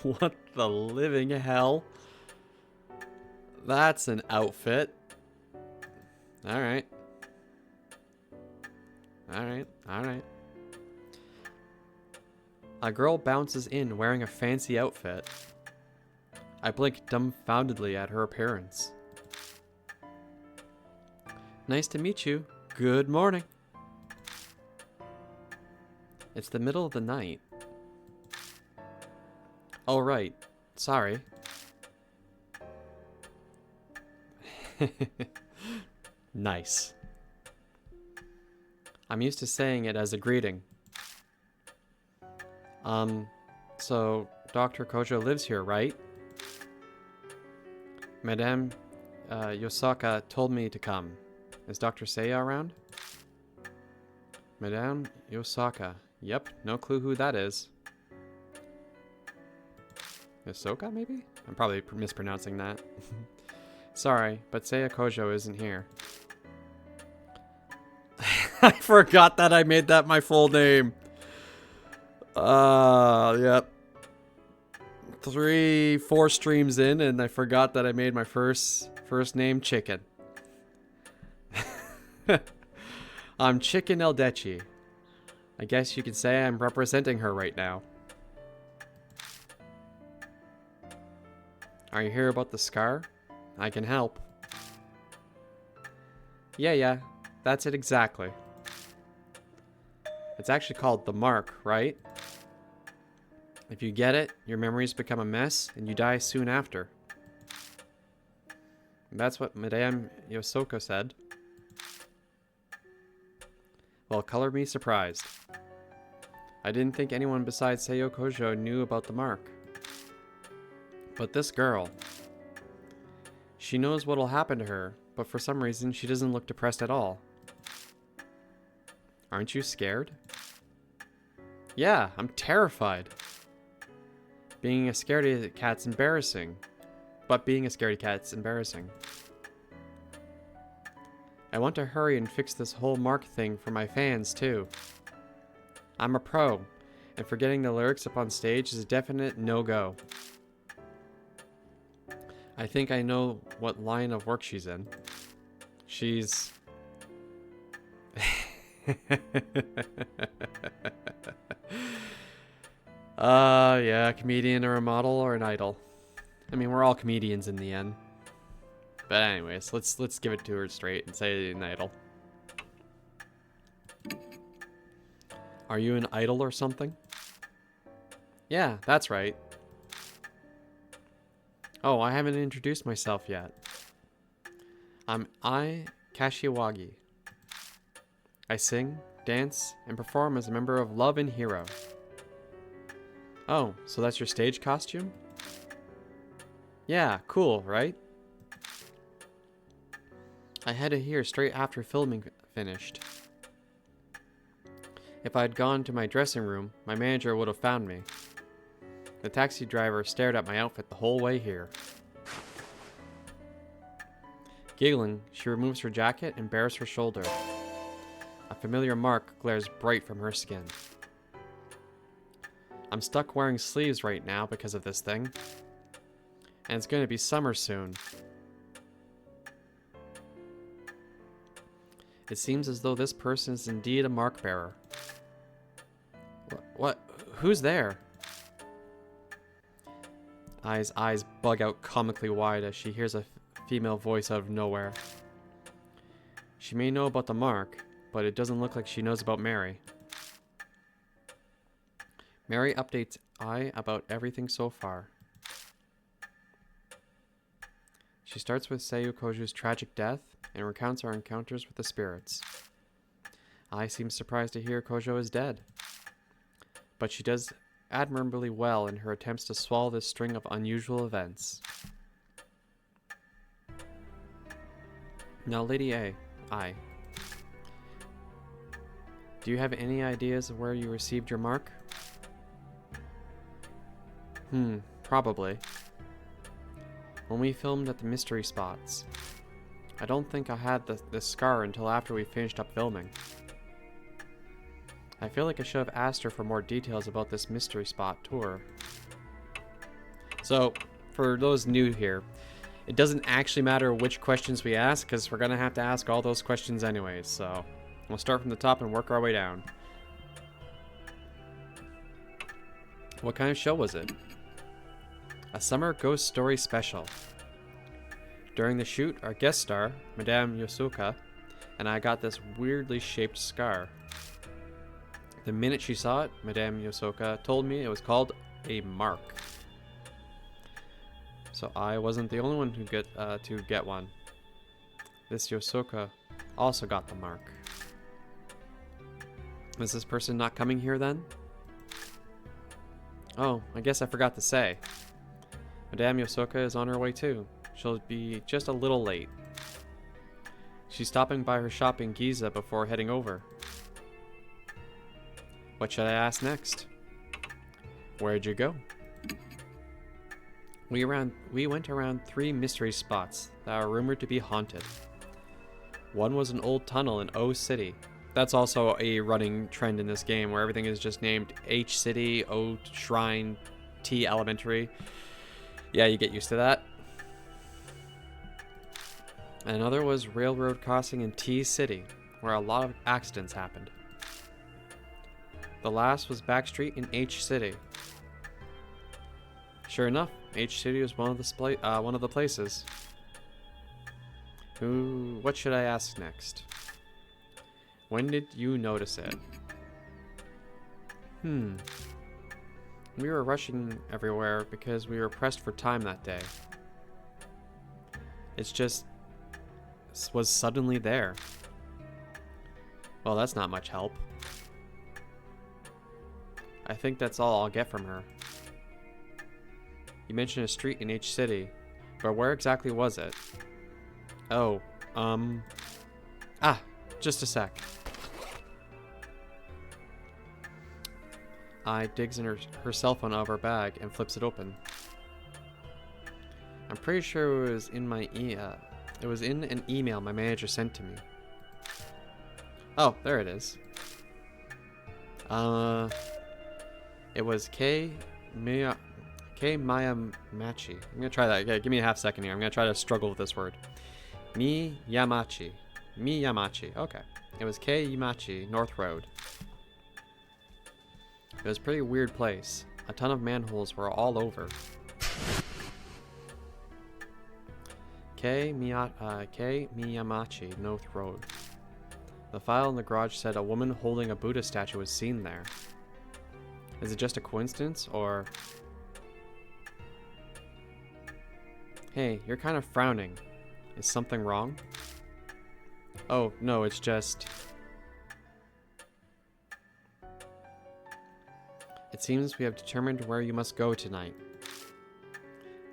What the living hell? That's an outfit. Alright. Alright, alright. A girl bounces in wearing a fancy outfit. I blink dumbfoundedly at her appearance. Nice to meet you. Good morning. It's the middle of the night. Oh, right. Sorry. Nice. I'm used to saying it as a greeting. So Dr. Kojo lives here, right? Madame Yosaka told me to come. Is Dr. Seiya around? Madame Yosaka. Yep, no clue who that is. Yosoka, maybe? I'm probably mispronouncing that. Sorry, but Seiya Kojo isn't here. I forgot that I made that my full name. Yep. 4 streams in, and I forgot that I made my first name Chicken. I'm Chicken Eldechii. I guess you could say I'm representing her right now. Are you here about the scar? I can help. Yeah, that's it exactly. It's actually called the mark, right? If you get it, your memories become a mess, and you die soon after. That's what Madame Yosoko said. Well, color me surprised. I didn't think anyone besides Seiya Kojo knew about the mark. But this girl... She knows what'll happen to her, but for some reason she doesn't look depressed at all. Aren't you scared? Yeah, I'm terrified. Being a scaredy cat's embarrassing. But being a scaredy cat's embarrassing. I want to hurry and fix this whole mark thing for my fans, too. I'm a pro, and forgetting the lyrics up on stage is a definite no-go. I think I know what line of work she's in. She's... yeah, a comedian or a model or an idol. I mean, we're all comedians in the end. But anyways, let's give it to her straight and say an idol. Are you an idol or something? Yeah, that's right. Oh, I haven't introduced myself yet. I'm Kashiwagi. I sing, dance, and perform as a member of Love and Hero. Oh, so that's your stage costume? Yeah, cool, right? I headed here straight after filming finished. If I'd gone to my dressing room, my manager would have found me. The taxi driver stared at my outfit the whole way here. Giggling, she removes her jacket and bares her shoulder. A familiar mark glares bright from her skin. I'm stuck wearing sleeves right now because of this thing. And it's going to be summer soon. It seems as though this person is indeed a mark bearer. What? Who's there? Ai's eyes bug out comically wide as she hears a female voice out of nowhere. She may know about the mark, but it doesn't look like she knows about Mary. Mary updates Ai about everything so far. She starts with Seiya Kojo's tragic death and recounts our encounters with the spirits. Ai seems surprised to hear Kojo is dead, but she does admirably well in her attempts to swallow this string of unusual events. Now, Lady Ai, do you have any ideas of where you received your mark? Probably. When we filmed at the mystery spots. I don't think I had the scar until after we finished up filming. I feel like I should have asked her for more details about this mystery spot tour. So, for those new here, it doesn't actually matter which questions we ask, because we're going to have to ask all those questions anyways, so We'll start from the top and work our way down. What kind of show was it? A summer ghost story special. During the shoot, our guest star, Madame Yosuka, and I got this weirdly shaped scar. The minute she saw it, Madame Yosuka told me it was called a mark. So I wasn't the only one who to get one. This Yosuka also got the mark. Is this person not coming here then? Oh, I guess I forgot to say. Madame Yosuka is on her way too. She'll be just a little late. She's stopping by her shop in Giza before heading over. What should I ask next? Where'd you go? We went around 3 mystery spots that are rumored to be haunted. One was an old tunnel in O City. That's also a running trend in this game where everything is just named H City, O Shrine, T Elementary. Yeah, you get used to that. Another was Railroad Crossing in T City, where a lot of accidents happened. The last was Backstreet in H City. Sure enough, H City was one of the places. What should I ask next? When did you notice it? We were rushing everywhere because we were pressed for time that day. It's just was suddenly there. Well, that's not much help. I think that's all I'll get from her. You mentioned a street in H City, but where exactly was it? Oh, just a sec. I digs in her cell phone out of her bag and flips it open. I'm pretty sure it was in it was in an email my manager sent to me. Oh, there it is. It was Mayamachi. I'm gonna try that. Yeah, give me a half second here. I'm gonna try to struggle with this word. Miyamachi. Okay. It was Yamachi, North Road. It was a pretty weird place. A ton of manholes were all over. Miyamachi, North Road. The file in the garage said a woman holding a Buddha statue was seen there. Is it just a coincidence, or... Hey, you're kind of frowning. Is something wrong? Oh, no, it's just... It seems we have determined where you must go tonight.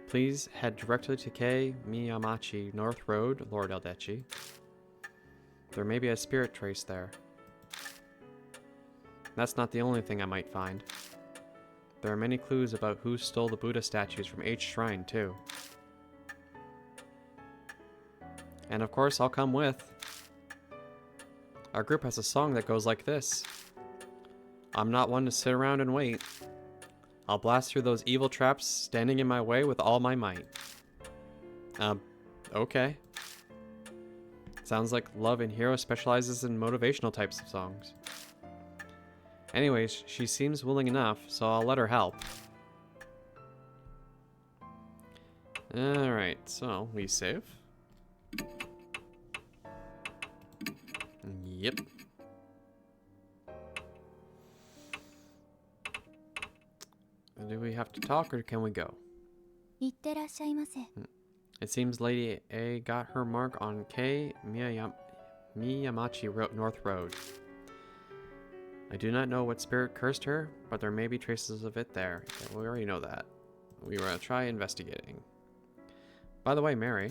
Please head directly to Miyamachi North Road, Lord Eldechii. There may be a spirit trace there. That's not the only thing I might find. There are many clues about who stole the Buddha statues from H Shrine, too. And of course, I'll come with. Our group has a song that goes like this. I'm not one to sit around and wait. I'll blast through those evil traps standing in my way with all my might. Okay. Sounds like Love and Hero specializes in motivational types of songs. Anyways, she seems willing enough, so I'll let her help. Alright, so we save. Yep. Do we have to talk or can we go? It seems Lady A got her mark on Miyamachi North Road. I do not know what spirit cursed her, but there may be traces of it there. Okay, we already know that. We will try investigating. By the way, Mary,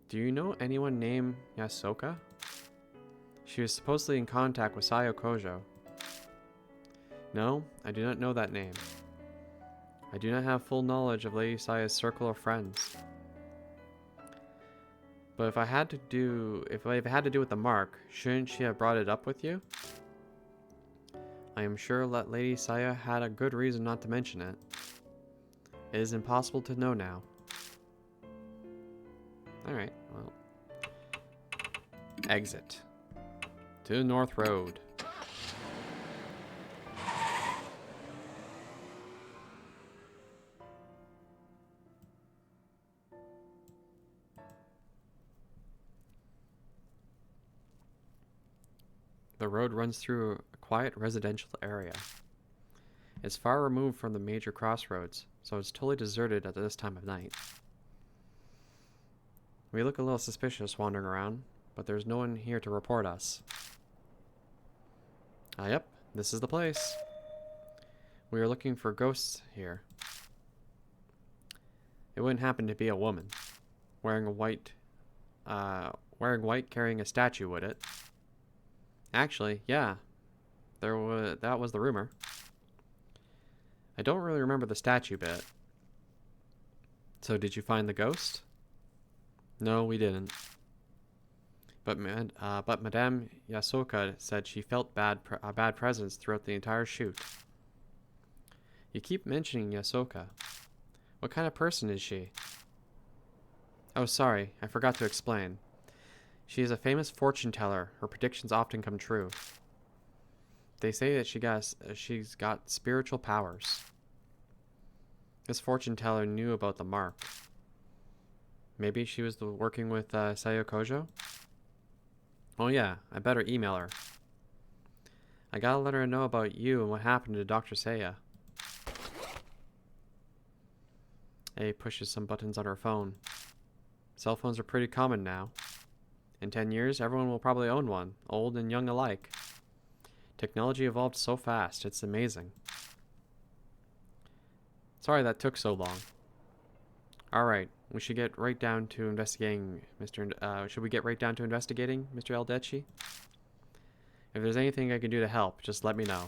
do you know anyone named Yasoka? She was supposedly in contact with Sayo Kojo. No, I do not know that name. I do not have full knowledge of Lady Saya's circle of friends. But if I had to do with the mark, shouldn't she have brought it up with you? I am sure that Lady Saya had a good reason not to mention it. It is impossible to know now. Alright, well. Exit. To the North Road. The road runs through a quiet residential area. It's far removed from the major crossroads, so it's totally deserted at this time of night. We look a little suspicious wandering around, but there's no one here to report us. Yep, this is the place. We are looking for ghosts here. It wouldn't happen to be a woman wearing white, carrying a statue, would it? Actually, yeah, that was the rumor. I don't really remember the statue bit. So did you find the ghost? No, we didn't. But Madame Yasoka said she felt a bad presence throughout the entire shoot. You keep mentioning Yasoka. What kind of person is she? Oh, sorry, I forgot to explain. She is a famous fortune teller. Her predictions often come true. They say that she's got spiritual powers. This fortune teller knew about the mark. Maybe she was working with Sayo Kojo? Oh yeah, I better email her. I gotta let her know about you and what happened to Dr. Saya. A pushes some buttons on her phone. Cell phones are pretty common now. In 10 years, everyone will probably own one, old and young alike. Technology evolved so fast, it's amazing. Sorry that took so long. Alright, we should get right down to investigating, should we get right down to investigating, Mr. Eldechii? If there's anything I can do to help, just let me know.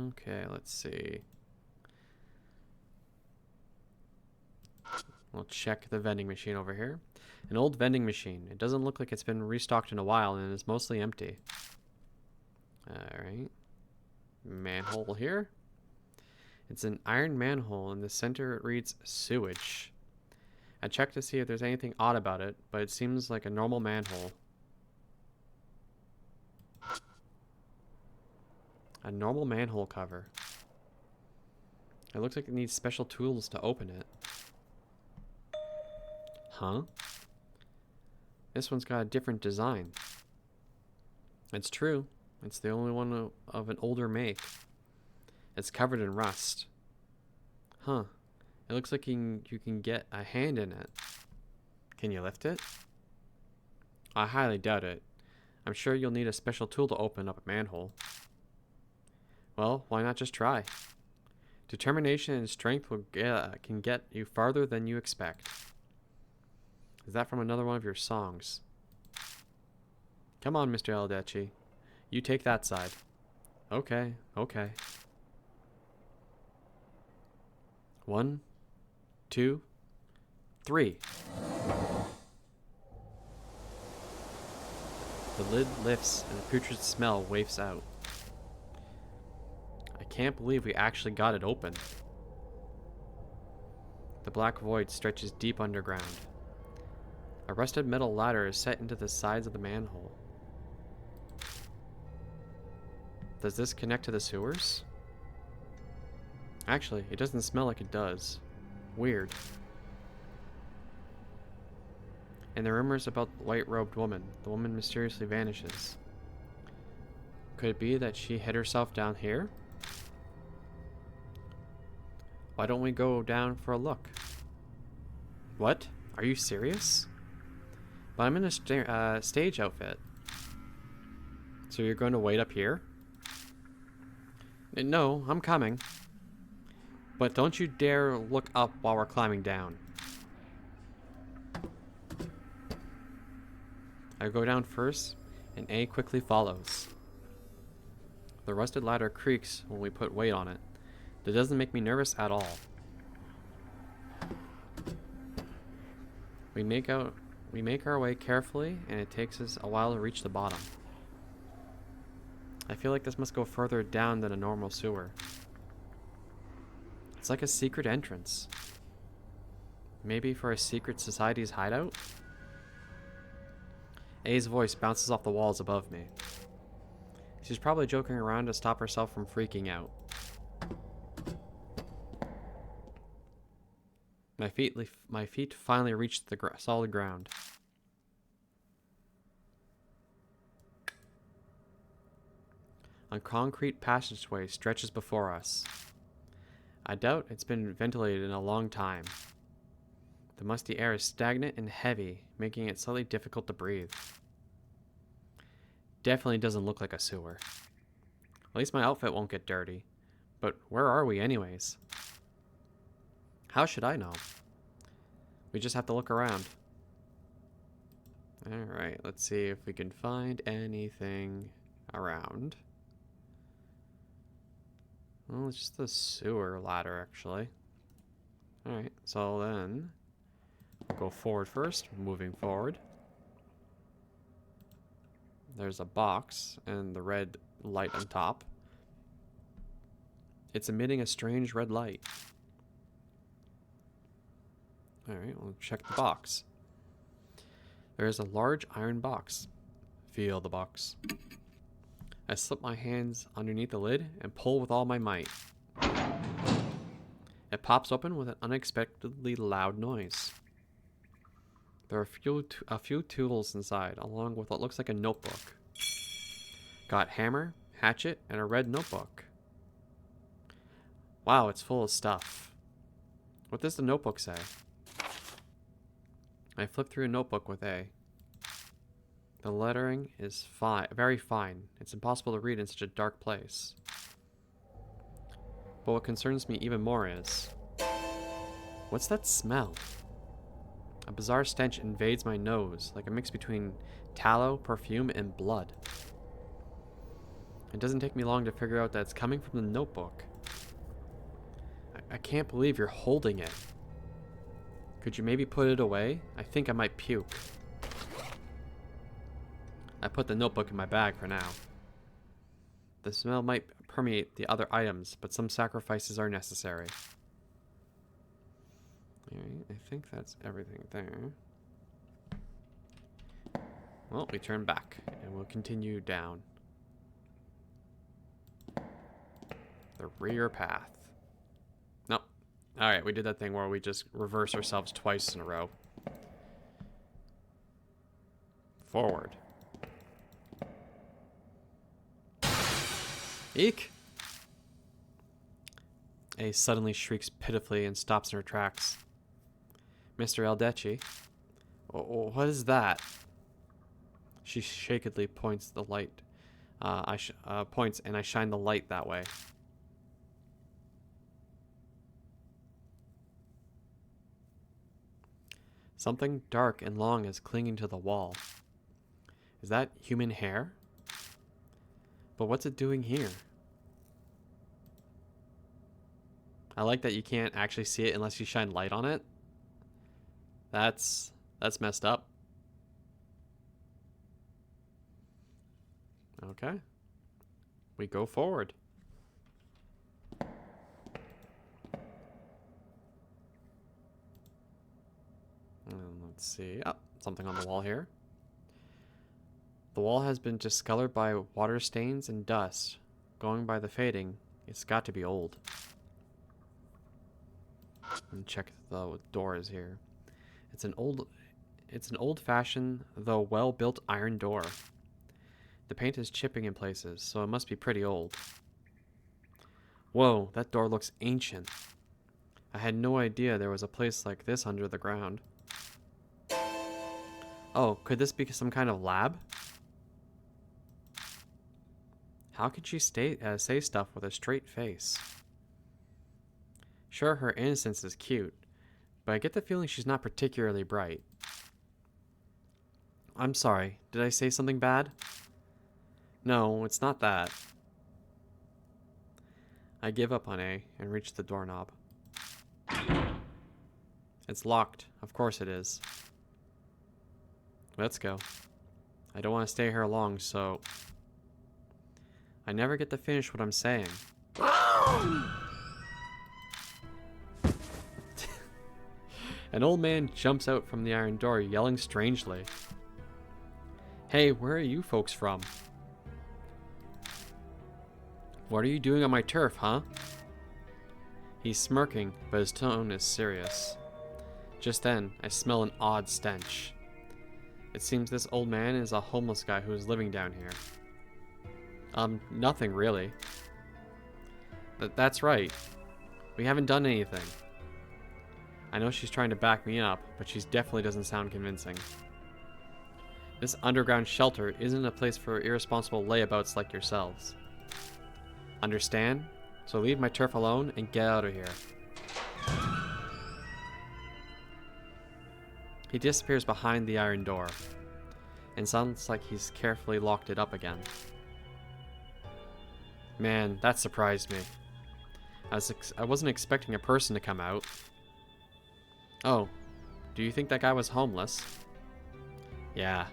Okay, let's see. We'll check the vending machine over here. An old vending machine. It doesn't look like it's been restocked in a while and is mostly empty. Alright. Manhole here. It's an iron manhole. In the center it reads sewage. I checked to see if there's anything odd about it, but it seems like a normal manhole. A normal manhole cover. It looks like it needs special tools to open it. Huh? This one's got a different design. It's true. It's the only one of an older make. It's covered in rust. Huh. It looks like you can get a hand in it. Can you lift it? I highly doubt it. I'm sure you'll need a special tool to open up a manhole. Well, why not just try? Determination and strength can get you farther than you expect. Is that from another one of your songs? Come on, Mr. Eldechii. You take that side. Okay, okay. 1, 2, 3. The lid lifts and a putrid smell wafts out. I can't believe we actually got it open. The black void stretches deep underground. A rusted metal ladder is set into the sides of the manhole. Does this connect to the sewers? Actually, it doesn't smell like it does. Weird. And the rumors about the white-robed woman. The woman mysteriously vanishes. Could it be that she hid herself down here? Why don't we go down for a look? What? Are you serious? But I'm in a stage outfit. So you're going to wait up here? No, I'm coming. But don't you dare look up while we're climbing down. I go down first, and A quickly follows. The rusted ladder creaks when we put weight on it. That doesn't make me nervous at all. We make our way carefully, and it takes us a while to reach the bottom. I feel like this must go further down than a normal sewer. It's like a secret entrance. Maybe for a secret society's hideout? A's voice bounces off the walls above me. She's probably joking around to stop herself from freaking out. My feet finally reach the solid ground. A concrete passageway stretches before us. I doubt it's been ventilated in a long time. The musty air is stagnant and heavy, making it slightly difficult to breathe. Definitely doesn't look like a sewer. At least my outfit won't get dirty. But where are we anyways? How should I know? We just have to look around. Alright, let's see if we can find anything around. Well, it's just the sewer ladder, actually. Alright, so then we'll go forward first, moving forward. There's a box and the red light on top. It's emitting a strange red light. Alright, we'll check the box. There is a large iron box. Feel the box. I slip my hands underneath the lid and pull with all my might. It pops open with an unexpectedly loud noise. There are a few tools inside, along with what looks like a notebook. Got hammer, hatchet, and a red notebook. Wow, it's full of stuff. What does the notebook say? I flip through a notebook with A. The lettering is very fine. It's impossible to read in such a dark place. But what concerns me even more is... what's that smell? A bizarre stench invades my nose, like a mix between tallow, perfume, and blood. It doesn't take me long to figure out that it's coming from the notebook. I can't believe you're holding it. Could you maybe put it away? I think I might puke. I put the notebook in my bag for now. The smell might permeate the other items, but some sacrifices are necessary. Alright, I think that's everything there. Well, we turn back, and we'll continue down the rear path. Nope. Alright, we did that thing where we just reverse ourselves twice in a row. Forward. Eek! A suddenly shrieks pitifully and stops in her tracks. Mr. Eldechii. What is that? She shakily points the light. Points, and I shine the light that way. Something dark and long is clinging to the wall. Is that human hair? But what's it doing here? I like that you can't actually see it unless you shine light on it. That's messed up. Okay. We go forward. And let's see. Oh, something on the wall here. The wall has been discolored by water stains and dust. Going by the fading, it's got to be old. And check the doors here. It's an old-fashioned, though well-built iron door. The paint is chipping in places, so it must be pretty old. Whoa, that door looks ancient. I had no idea there was a place like this under the ground. Oh, could this be some kind of lab? How could she say stuff with a straight face? Sure, her innocence is cute, but I get the feeling she's not particularly bright. I'm sorry, did I say something bad? No, it's not that. I give up on A and reach the doorknob. It's locked, of course it is. Let's go. I don't want to stay here long, so... I never get to finish what I'm saying. An old man jumps out from the iron door, yelling strangely. Hey, where are you folks from? What are you doing on my turf, huh? He's smirking, but his tone is serious. Just then, I smell an odd stench. It seems this old man is a homeless guy who is living down here. Nothing really. That's right. We haven't done anything. I know she's trying to back me up, but she definitely doesn't sound convincing. This underground shelter isn't a place for irresponsible layabouts like yourselves. Understand? So leave my turf alone and get out of here. He disappears behind the iron door, and sounds like he's carefully locked it up again. Man, that surprised me. I wasn't expecting a person to come out. Oh, do you think that guy was homeless? Yeah.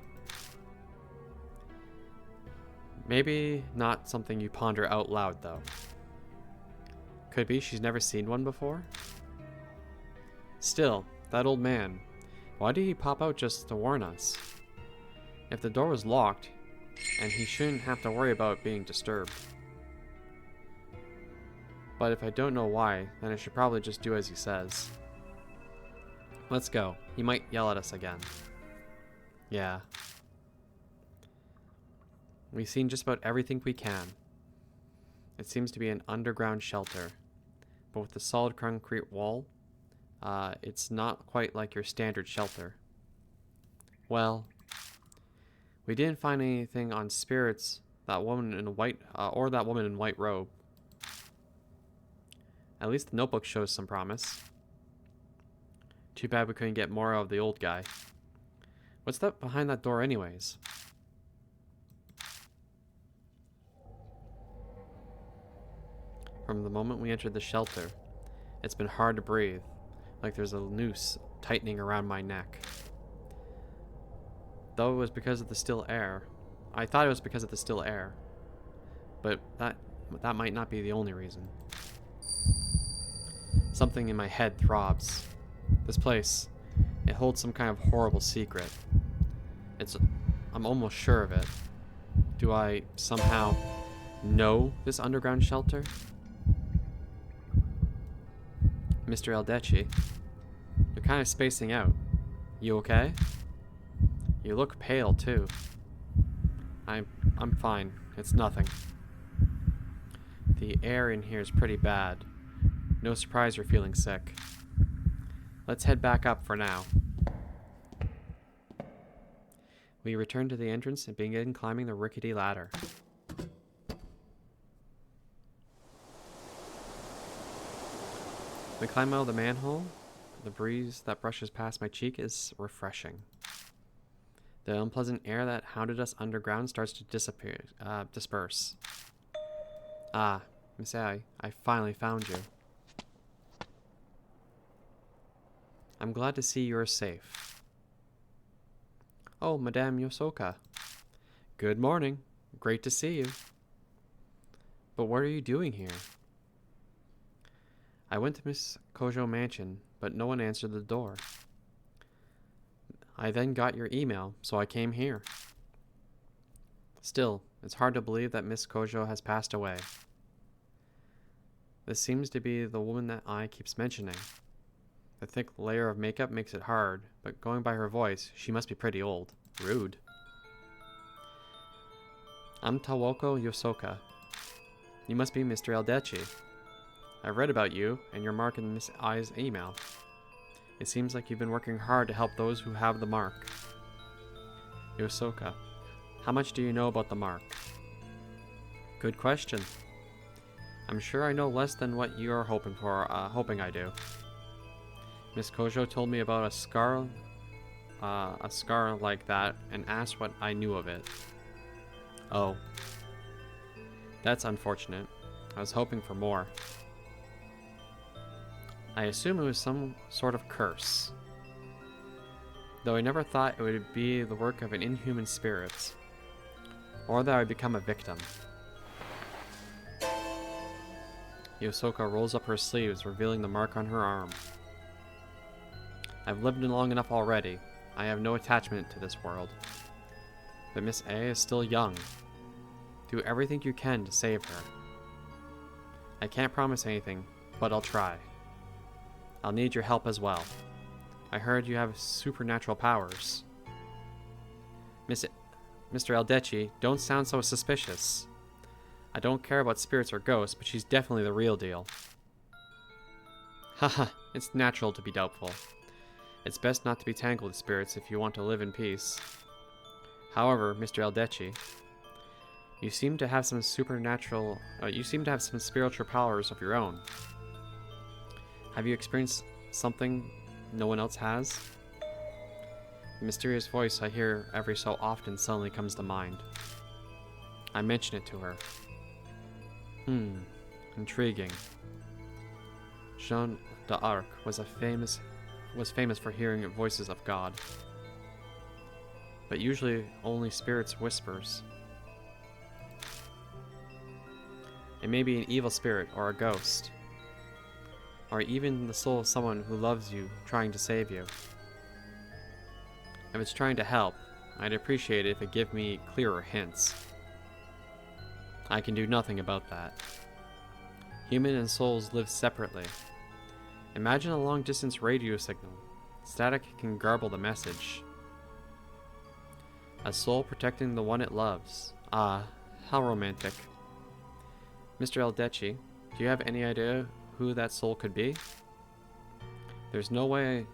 Maybe not something you ponder out loud, though. Could be she's never seen one before? Still, that old man, why did he pop out just to warn us? If the door was locked, and he shouldn't have to worry about being disturbed. But if I don't know why, then I should probably just do as he says. Let's go. He might yell at us again. Yeah. We've seen just about everything we can. It seems to be an underground shelter, but with the solid concrete wall, it's not quite like your standard shelter. Well, we didn't find anything on spirits, that woman in white, or that woman in white robe. At least the notebook shows some promise. Too bad we couldn't get more out of the old guy. What's that behind that door anyways? From the moment we entered the shelter, it's been hard to breathe, like there's a noose tightening around my neck. Though it was because of the still air. I thought it was because of the still air. But that might not be the only reason. Something in my head throbs. This place, it holds some kind of horrible secret. I'm almost sure of it. Do I somehow know this underground shelter? Mr. Eldechii, you're kind of spacing out. You okay? You look pale too. I'm fine. It's nothing. The air in here is pretty bad. No surprise you're feeling sick. Let's head back up for now. We return to the entrance and begin climbing the rickety ladder. We climb out of the manhole. The breeze that brushes past my cheek is refreshing. The unpleasant air that hounded us underground starts to disperse. Ah, Miss I finally found you. I'm glad to see you're safe. Oh, Madame Yosoka. Good morning. Great to see you. But what are you doing here? I went to Miss Kojo Mansion, but no one answered the door. I then got your email, so I came here. Still, it's hard to believe that Miss Kojo has passed away. This seems to be the woman that I keeps mentioning. The thick layer of makeup makes it hard, but going by her voice, she must be pretty old. Rude. I'm Tawoko Yosoka. You must be Mr. Eldechii. I've read about you and your mark in Miss I's email. It seems like you've been working hard to help those who have the mark. Yosoka, how much do you know about the mark? Good question. I'm sure I know less than what you're hoping I do. Miss Kojo told me about a scar like that and asked what I knew of it. Oh. That's unfortunate. I was hoping for more. I assume it was some sort of curse. Though I never thought it would be the work of an inhuman spirit. Or that I would become a victim. Yosoka rolls up her sleeves, revealing the mark on her arm. I've lived long enough already. I have no attachment to this world. But Miss A is still young. Do everything you can to save her. I can't promise anything, but I'll try. I'll need your help as well. I heard you have supernatural powers. Mr. Eldechii, don't sound so suspicious. I don't care about spirits or ghosts, but she's definitely the real deal. Haha, it's natural to be doubtful. It's best not to be tangled with spirits if you want to live in peace. However, Mr. Eldechii, you seem to have some spiritual powers of your own. Have you experienced something no one else has? The mysterious voice I hear every so often suddenly comes to mind. I mention it to her. Intriguing. Jeanne d'Arc was famous for hearing voices of God, but usually only spirits' whispers. It may be an evil spirit or a ghost, or even the soul of someone who loves you trying to save you. If it's trying to help, I'd appreciate it if it gave me clearer hints. I can do nothing about that. Human and souls live separately. Imagine a long-distance radio signal. Static can garble the message. A soul protecting the one it loves. Ah, how romantic. Mr. Eldechii, do you have any idea who that soul could be? There's no way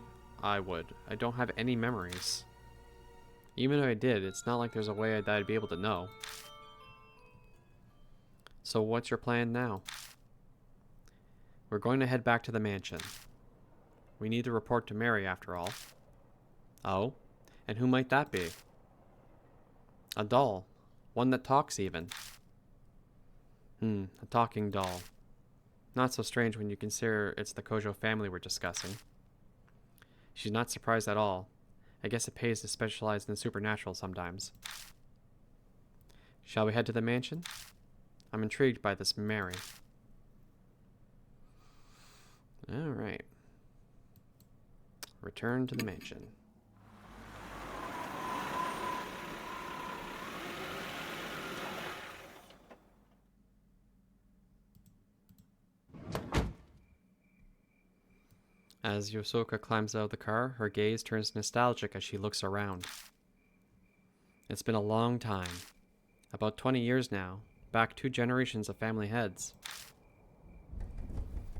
I would. I don't have any memories. Even if I did, it's not like there's a way that I'd be able to know. So what's your plan now? We're going to head back to the mansion. We need to report to Mary after all. Oh? And who might that be? A doll. One that talks even. A talking doll. Not so strange when you consider it's the Kojo family we're discussing. She's not surprised at all. I guess it pays to specialize in the supernatural sometimes. Shall we head to the mansion? I'm intrigued by this Mary. Alright. Return to the mansion. As Yosoka climbs out of the car, her gaze turns nostalgic as she looks around. It's been a long time. About 20 years now. Back 2 generations of family heads.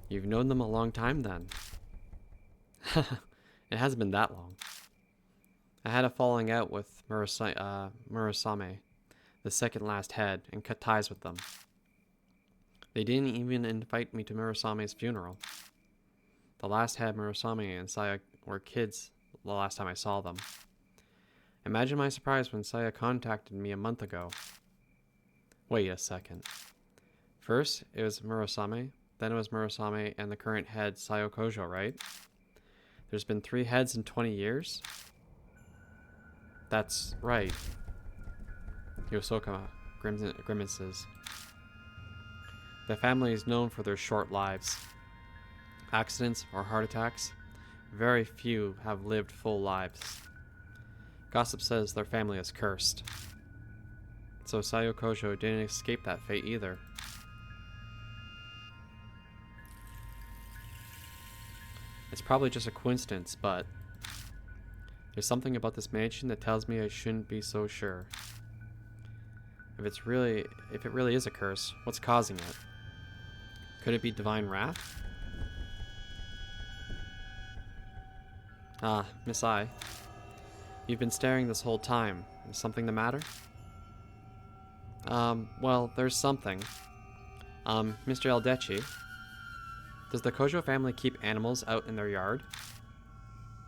You've known them a long time then. It hasn't been that long. I had a falling out with Murasame, the second last head, and cut ties with them. They didn't even invite me to Murasame's funeral. The last head, Murasame and Saya were kids the last time I saw them. Imagine my surprise when Saya contacted me a month ago. Wait a second. First, it was Murasame, then it was Murasame and the current head, Sayo Kojo, right? There's been 3 heads in 20 years? That's right. Yosoka grimaces. The family is known for their short lives. Accidents or heart attacks, very few have lived full lives. Gossip says their family is cursed. So Sayo Kojo didn't escape that fate either. It's probably just a coincidence, but there's something about this mansion that tells me I shouldn't be so sure. If it really is a curse, what's causing it? Could it be divine wrath? Ah, Miss I. You've been staring this whole time. Is something the matter? Well, there's something. Mr. Eldechii, does the Kojo family keep animals out in their yard?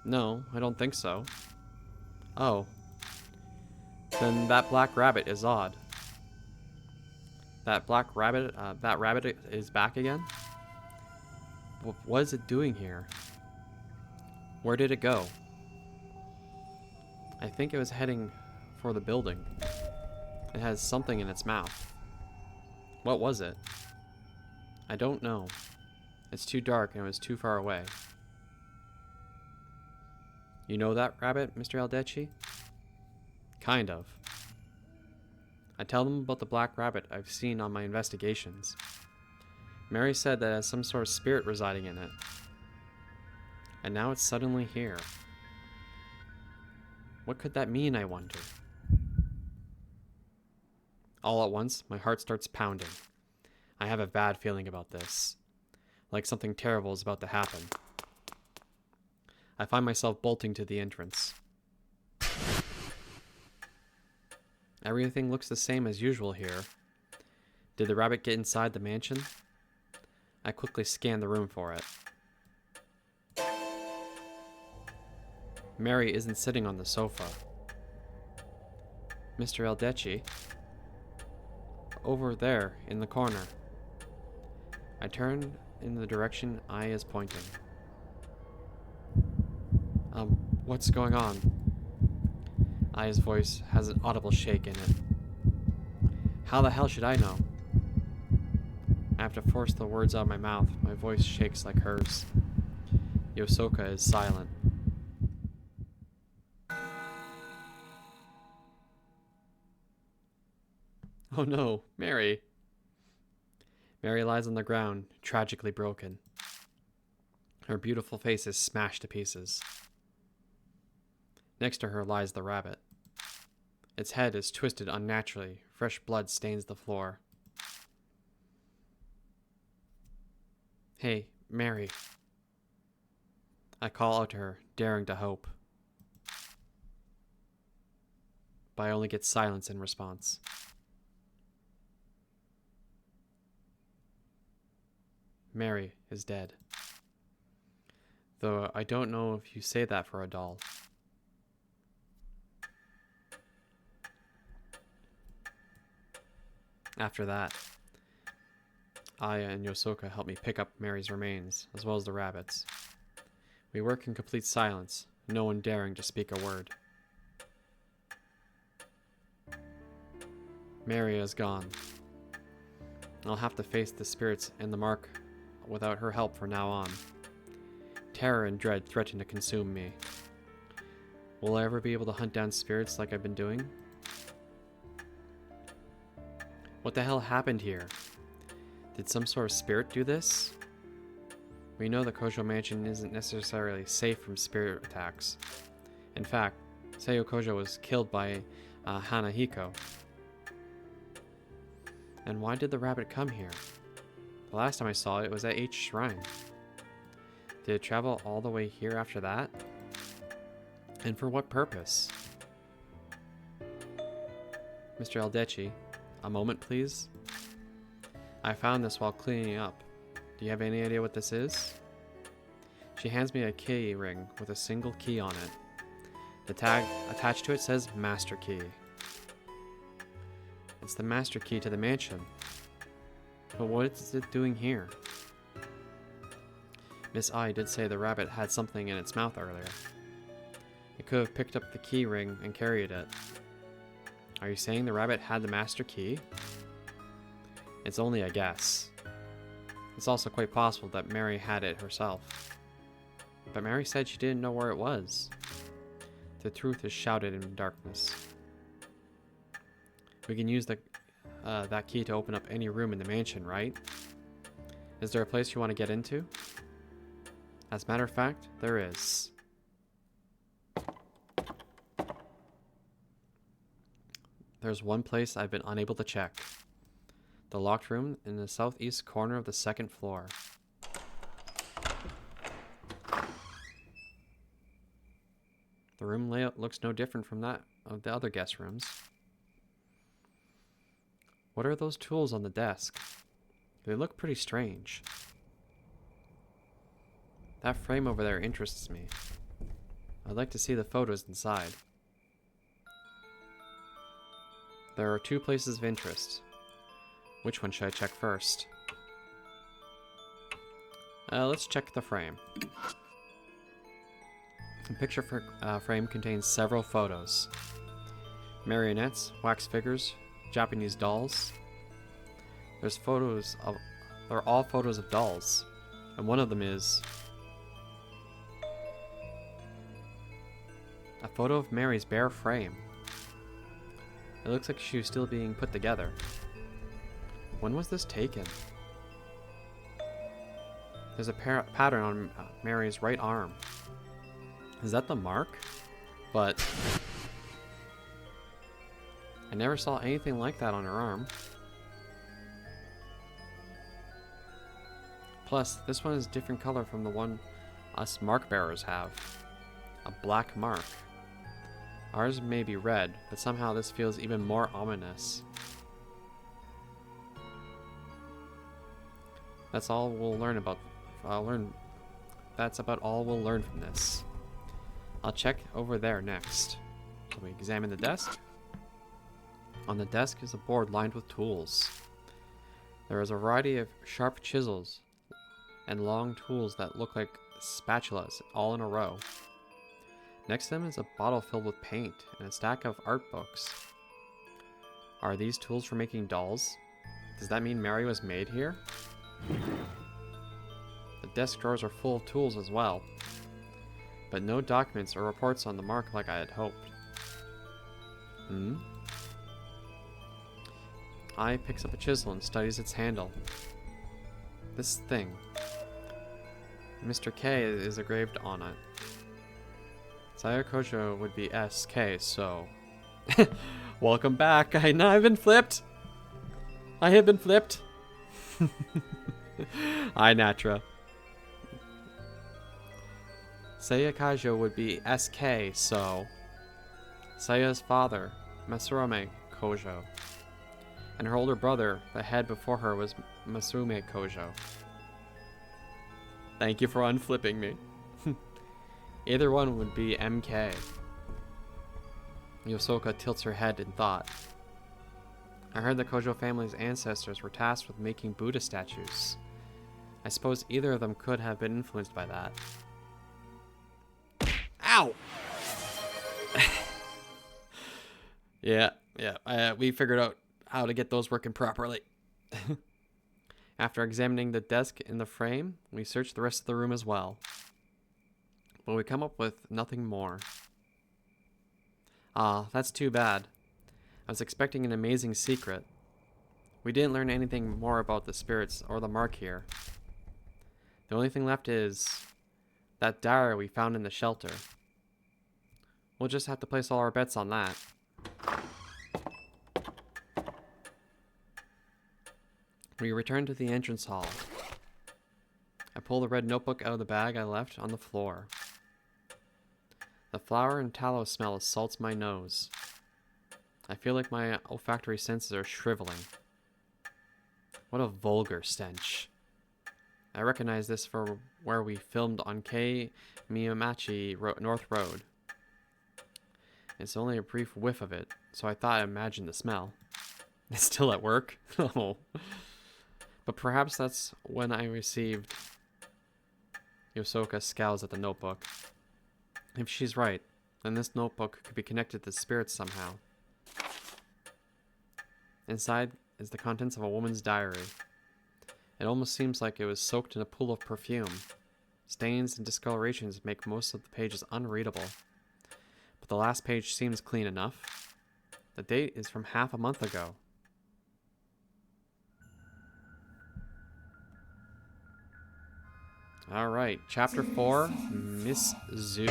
No, I don't think so. Oh. Then that black rabbit is odd. That rabbit is back again? What is it doing here? Where did it go? I think it was heading for the building. It has something in its mouth. What was it? I don't know. It's too dark and it was too far away. You know that rabbit, Mr. Eldechii? Kind of. I tell them about the black rabbit I've seen on my investigations. Mary said that it has some sort of spirit residing in it. And now it's suddenly here. What could that mean, I wonder? All at once, my heart starts pounding. I have a bad feeling about this. Like something terrible is about to happen. I find myself bolting to the entrance. Everything looks the same as usual here. Did the rabbit get inside the mansion? I quickly scan the room for it. Mary isn't sitting on the sofa. Mr. Eldechii. Over there, in the corner. I turn in the direction I is pointing. What's going on? Aya's voice has an audible shake in it. How the hell should I know? I have to force the words out of my mouth. My voice shakes like hers. Yosoka is silent. Oh no, Mary. Mary lies on the ground, tragically broken. Her beautiful face is smashed to pieces. Next to her lies the rabbit. Its head is twisted unnaturally. Fresh blood stains the floor. Hey, Mary. I call out to her, daring to hope. But I only get silence in response. Mary is dead. Though I don't know if you say that for a doll. After that, Aya and Yosoka help me pick up Mary's remains, as well as the rabbits. We work in complete silence, no one daring to speak a word. Mary is gone. I'll have to face the spirits and the mark without her help from now on. Terror and dread threaten to consume me. Will I ever be able to hunt down spirits like I've been doing? What the hell happened here? Did some sort of spirit do this? We know the Kojo Mansion isn't necessarily safe from spirit attacks. In fact, Seiyo Kojo was killed by Hanahiko. And why did the rabbit come here? The last time I saw it, it was at H Shrine. Did it travel all the way here after that? And for what purpose? Mr. Eldechii, a moment please. I found this while cleaning up. Do you have any idea what this is? She hands me a key ring with a single key on it. The tag attached to it says Master Key. It's the master key to the mansion. But what is it doing here? Miss I did say the rabbit had something in its mouth earlier. It could have picked up the key ring and carried it. Are you saying the rabbit had the master key? It's only a guess. It's also quite possible that Mary had it herself. But Mary said she didn't know where it was. The truth is shrouded in darkness. We can use that key to open up any room in the mansion, right? Is there a place you want to get into? As a matter of fact, there is. There's one place I've been unable to check. The locked room in the southeast corner of the second floor. The room layout looks no different from that of the other guest rooms. What are those tools on the desk? They look pretty strange. That frame over there interests me. I'd like to see the photos inside. There are two places of interest. Which one should I check first? Let's check the frame. The picture frame contains several photos. Marionettes, wax figures, Japanese dolls. They're all photos of dolls. And one of them is a photo of Mary's bare frame. It looks like she was still being put together. When was this taken? There's a pattern on Mary's right arm. Is that the mark? But I never saw anything like that on her arm. Plus, this one is a different color from the one us mark bearers have. A black mark. Ours may be red, but somehow this feels even more ominous. That's all we'll learn about. That's about all we'll learn from this. I'll check over there next. Can we examine the desk? On the desk is a board lined with tools. There is a variety of sharp chisels and long tools that look like spatulas all in a row. Next to them is a bottle filled with paint and a stack of art books. Are these tools for making dolls? Does that mean Mary was made here? The desk drawers are full of tools as well, but no documents or reports on the mark like I had hoped. I picks up a chisel and studies its handle. This thing. Mr. K is engraved on it. Saya Kojo would be SK, so... Welcome back! I know I've been flipped! I have been flipped! Hi, Natra. Saya Kajo would be SK, so... Saya's father, Masurame Kojo. And her older brother, the head before her, was Masume Kojo. Thank you for unflipping me. Either one would be MK. Yosoka tilts her head in thought. I heard the Kojo family's ancestors were tasked with making Buddha statues. I suppose either of them could have been influenced by that. Ow! Yeah. We figured out how to get those working properly. After examining the desk in the frame, we searched the rest of the room as well. But we come up with nothing more. Ah, that's too bad. I was expecting an amazing secret. We didn't learn anything more about the spirits or the mark here. The only thing left is that diary we found in the shelter. We'll just have to place all our bets on that. We return to the entrance hall. I pull the red notebook out of the bag I left on the floor. The flour and tallow smell assaults my nose. I feel like my olfactory senses are shriveling. What a vulgar stench. I recognize this for where we filmed on K Miyamachi North Road. It's only a brief whiff of it, so I thought I imagined the smell. It's still at work? Oh. But perhaps that's when I received... Yosoka scowls at the notebook. If she's right, then this notebook could be connected to spirits somehow. Inside is the contents of a woman's diary. It almost seems like it was soaked in a pool of perfume. Stains and discolorations make most of the pages unreadable. But the last page seems clean enough. The date is from half a month ago. Alright, Chapter 4, Miss Zoo.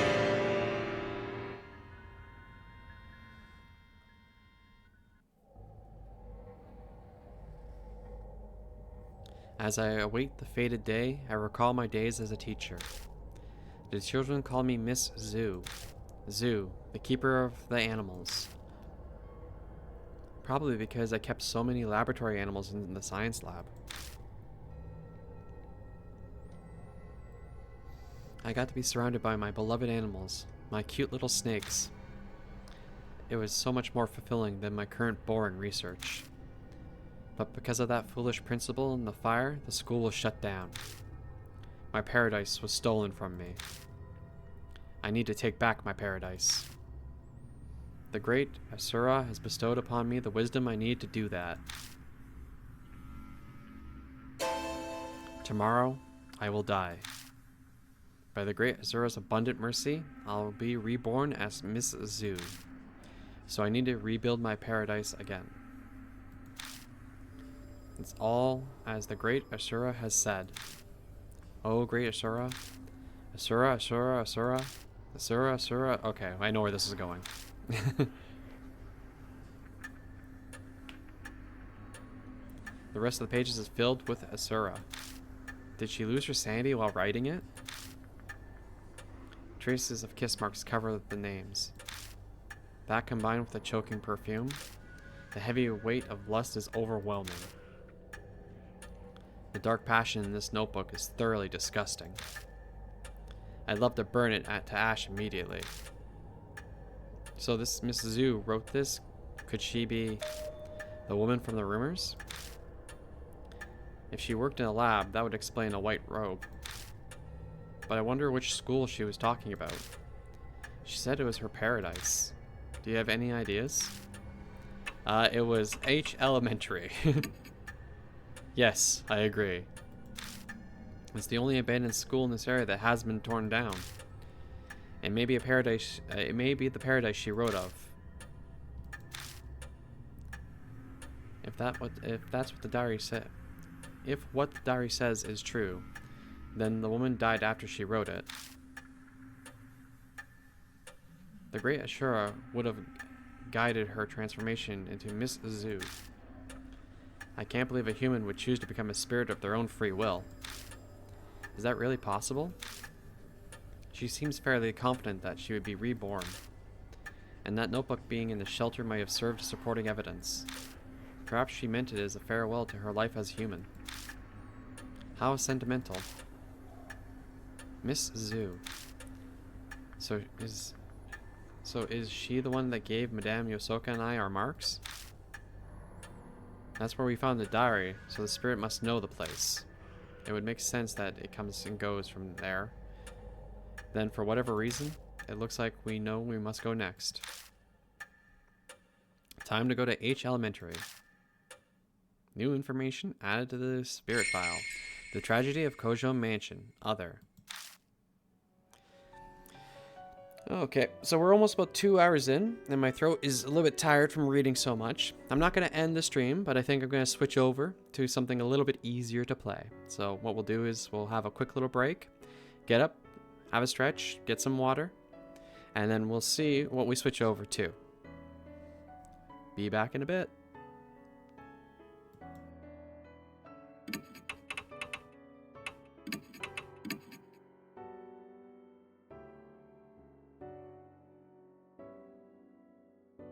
As I await the fated day, I recall my days as a teacher. The children call me Miss Zoo. Zoo, the keeper of the animals. Probably because I kept so many laboratory animals in the science lab. I got to be surrounded by my beloved animals, my cute little snakes. It was so much more fulfilling than my current boring research. But because of that foolish principal in the fire, the school was shut down. My paradise was stolen from me. I need to take back my paradise. The great Asura has bestowed upon me the wisdom I need to do that. Tomorrow, I will die. By the great Asura's abundant mercy, I'll be reborn as Miss Zoo. So I need to rebuild my paradise again. It's all as the great Asura has said. Oh, great Asura. Asura, Asura, Asura. Asura, Asura. Okay, I know where this is going. The rest of the pages is filled with Asura. Did she lose her sanity while writing it? Traces of kiss marks cover the names. That combined with the choking perfume, the heavy weight of lust is overwhelming. The dark passion in this notebook is thoroughly disgusting. I'd love to burn it to ash immediately. So this Miss Zhu wrote this? Could she be the woman from the rumors? If she worked in a lab, that would explain a white robe. But I wonder which school she was talking about. She said it was her paradise. Do you have any ideas? It was H Elementary. Yes, I agree. It's the only abandoned school in this area that has been torn down. It may be a paradise. It may be the paradise she wrote of. If that's what the diary said, if what the diary says is true, then the woman died after she wrote it. The great Ashura would have guided her transformation into Miss Zhu. I can't believe a human would choose to become a spirit of their own free will. Is that really possible? She seems fairly confident that she would be reborn, and that notebook being in the shelter might have served as supporting evidence. Perhaps she meant it as a farewell to her life as human. How sentimental. Miss Zhu. So is she the one that gave Madame Yosoka and I our marks? That's where we found the diary, so the spirit must know the place. It would make sense that it comes and goes from there. Then, for whatever reason, it looks like we know we must go next. Time to go to H Elementary. New information added to the spirit file. The tragedy of Kojo Mansion. Other. Okay, so we're almost about 2 hours in, and my throat is a little bit tired from reading so much. I'm not going to end the stream, but I think I'm going to switch over to something a little bit easier to play. So what we'll do is we'll have a quick little break, get up, have a stretch, get some water, and then we'll see what we switch over to. Be back in a bit.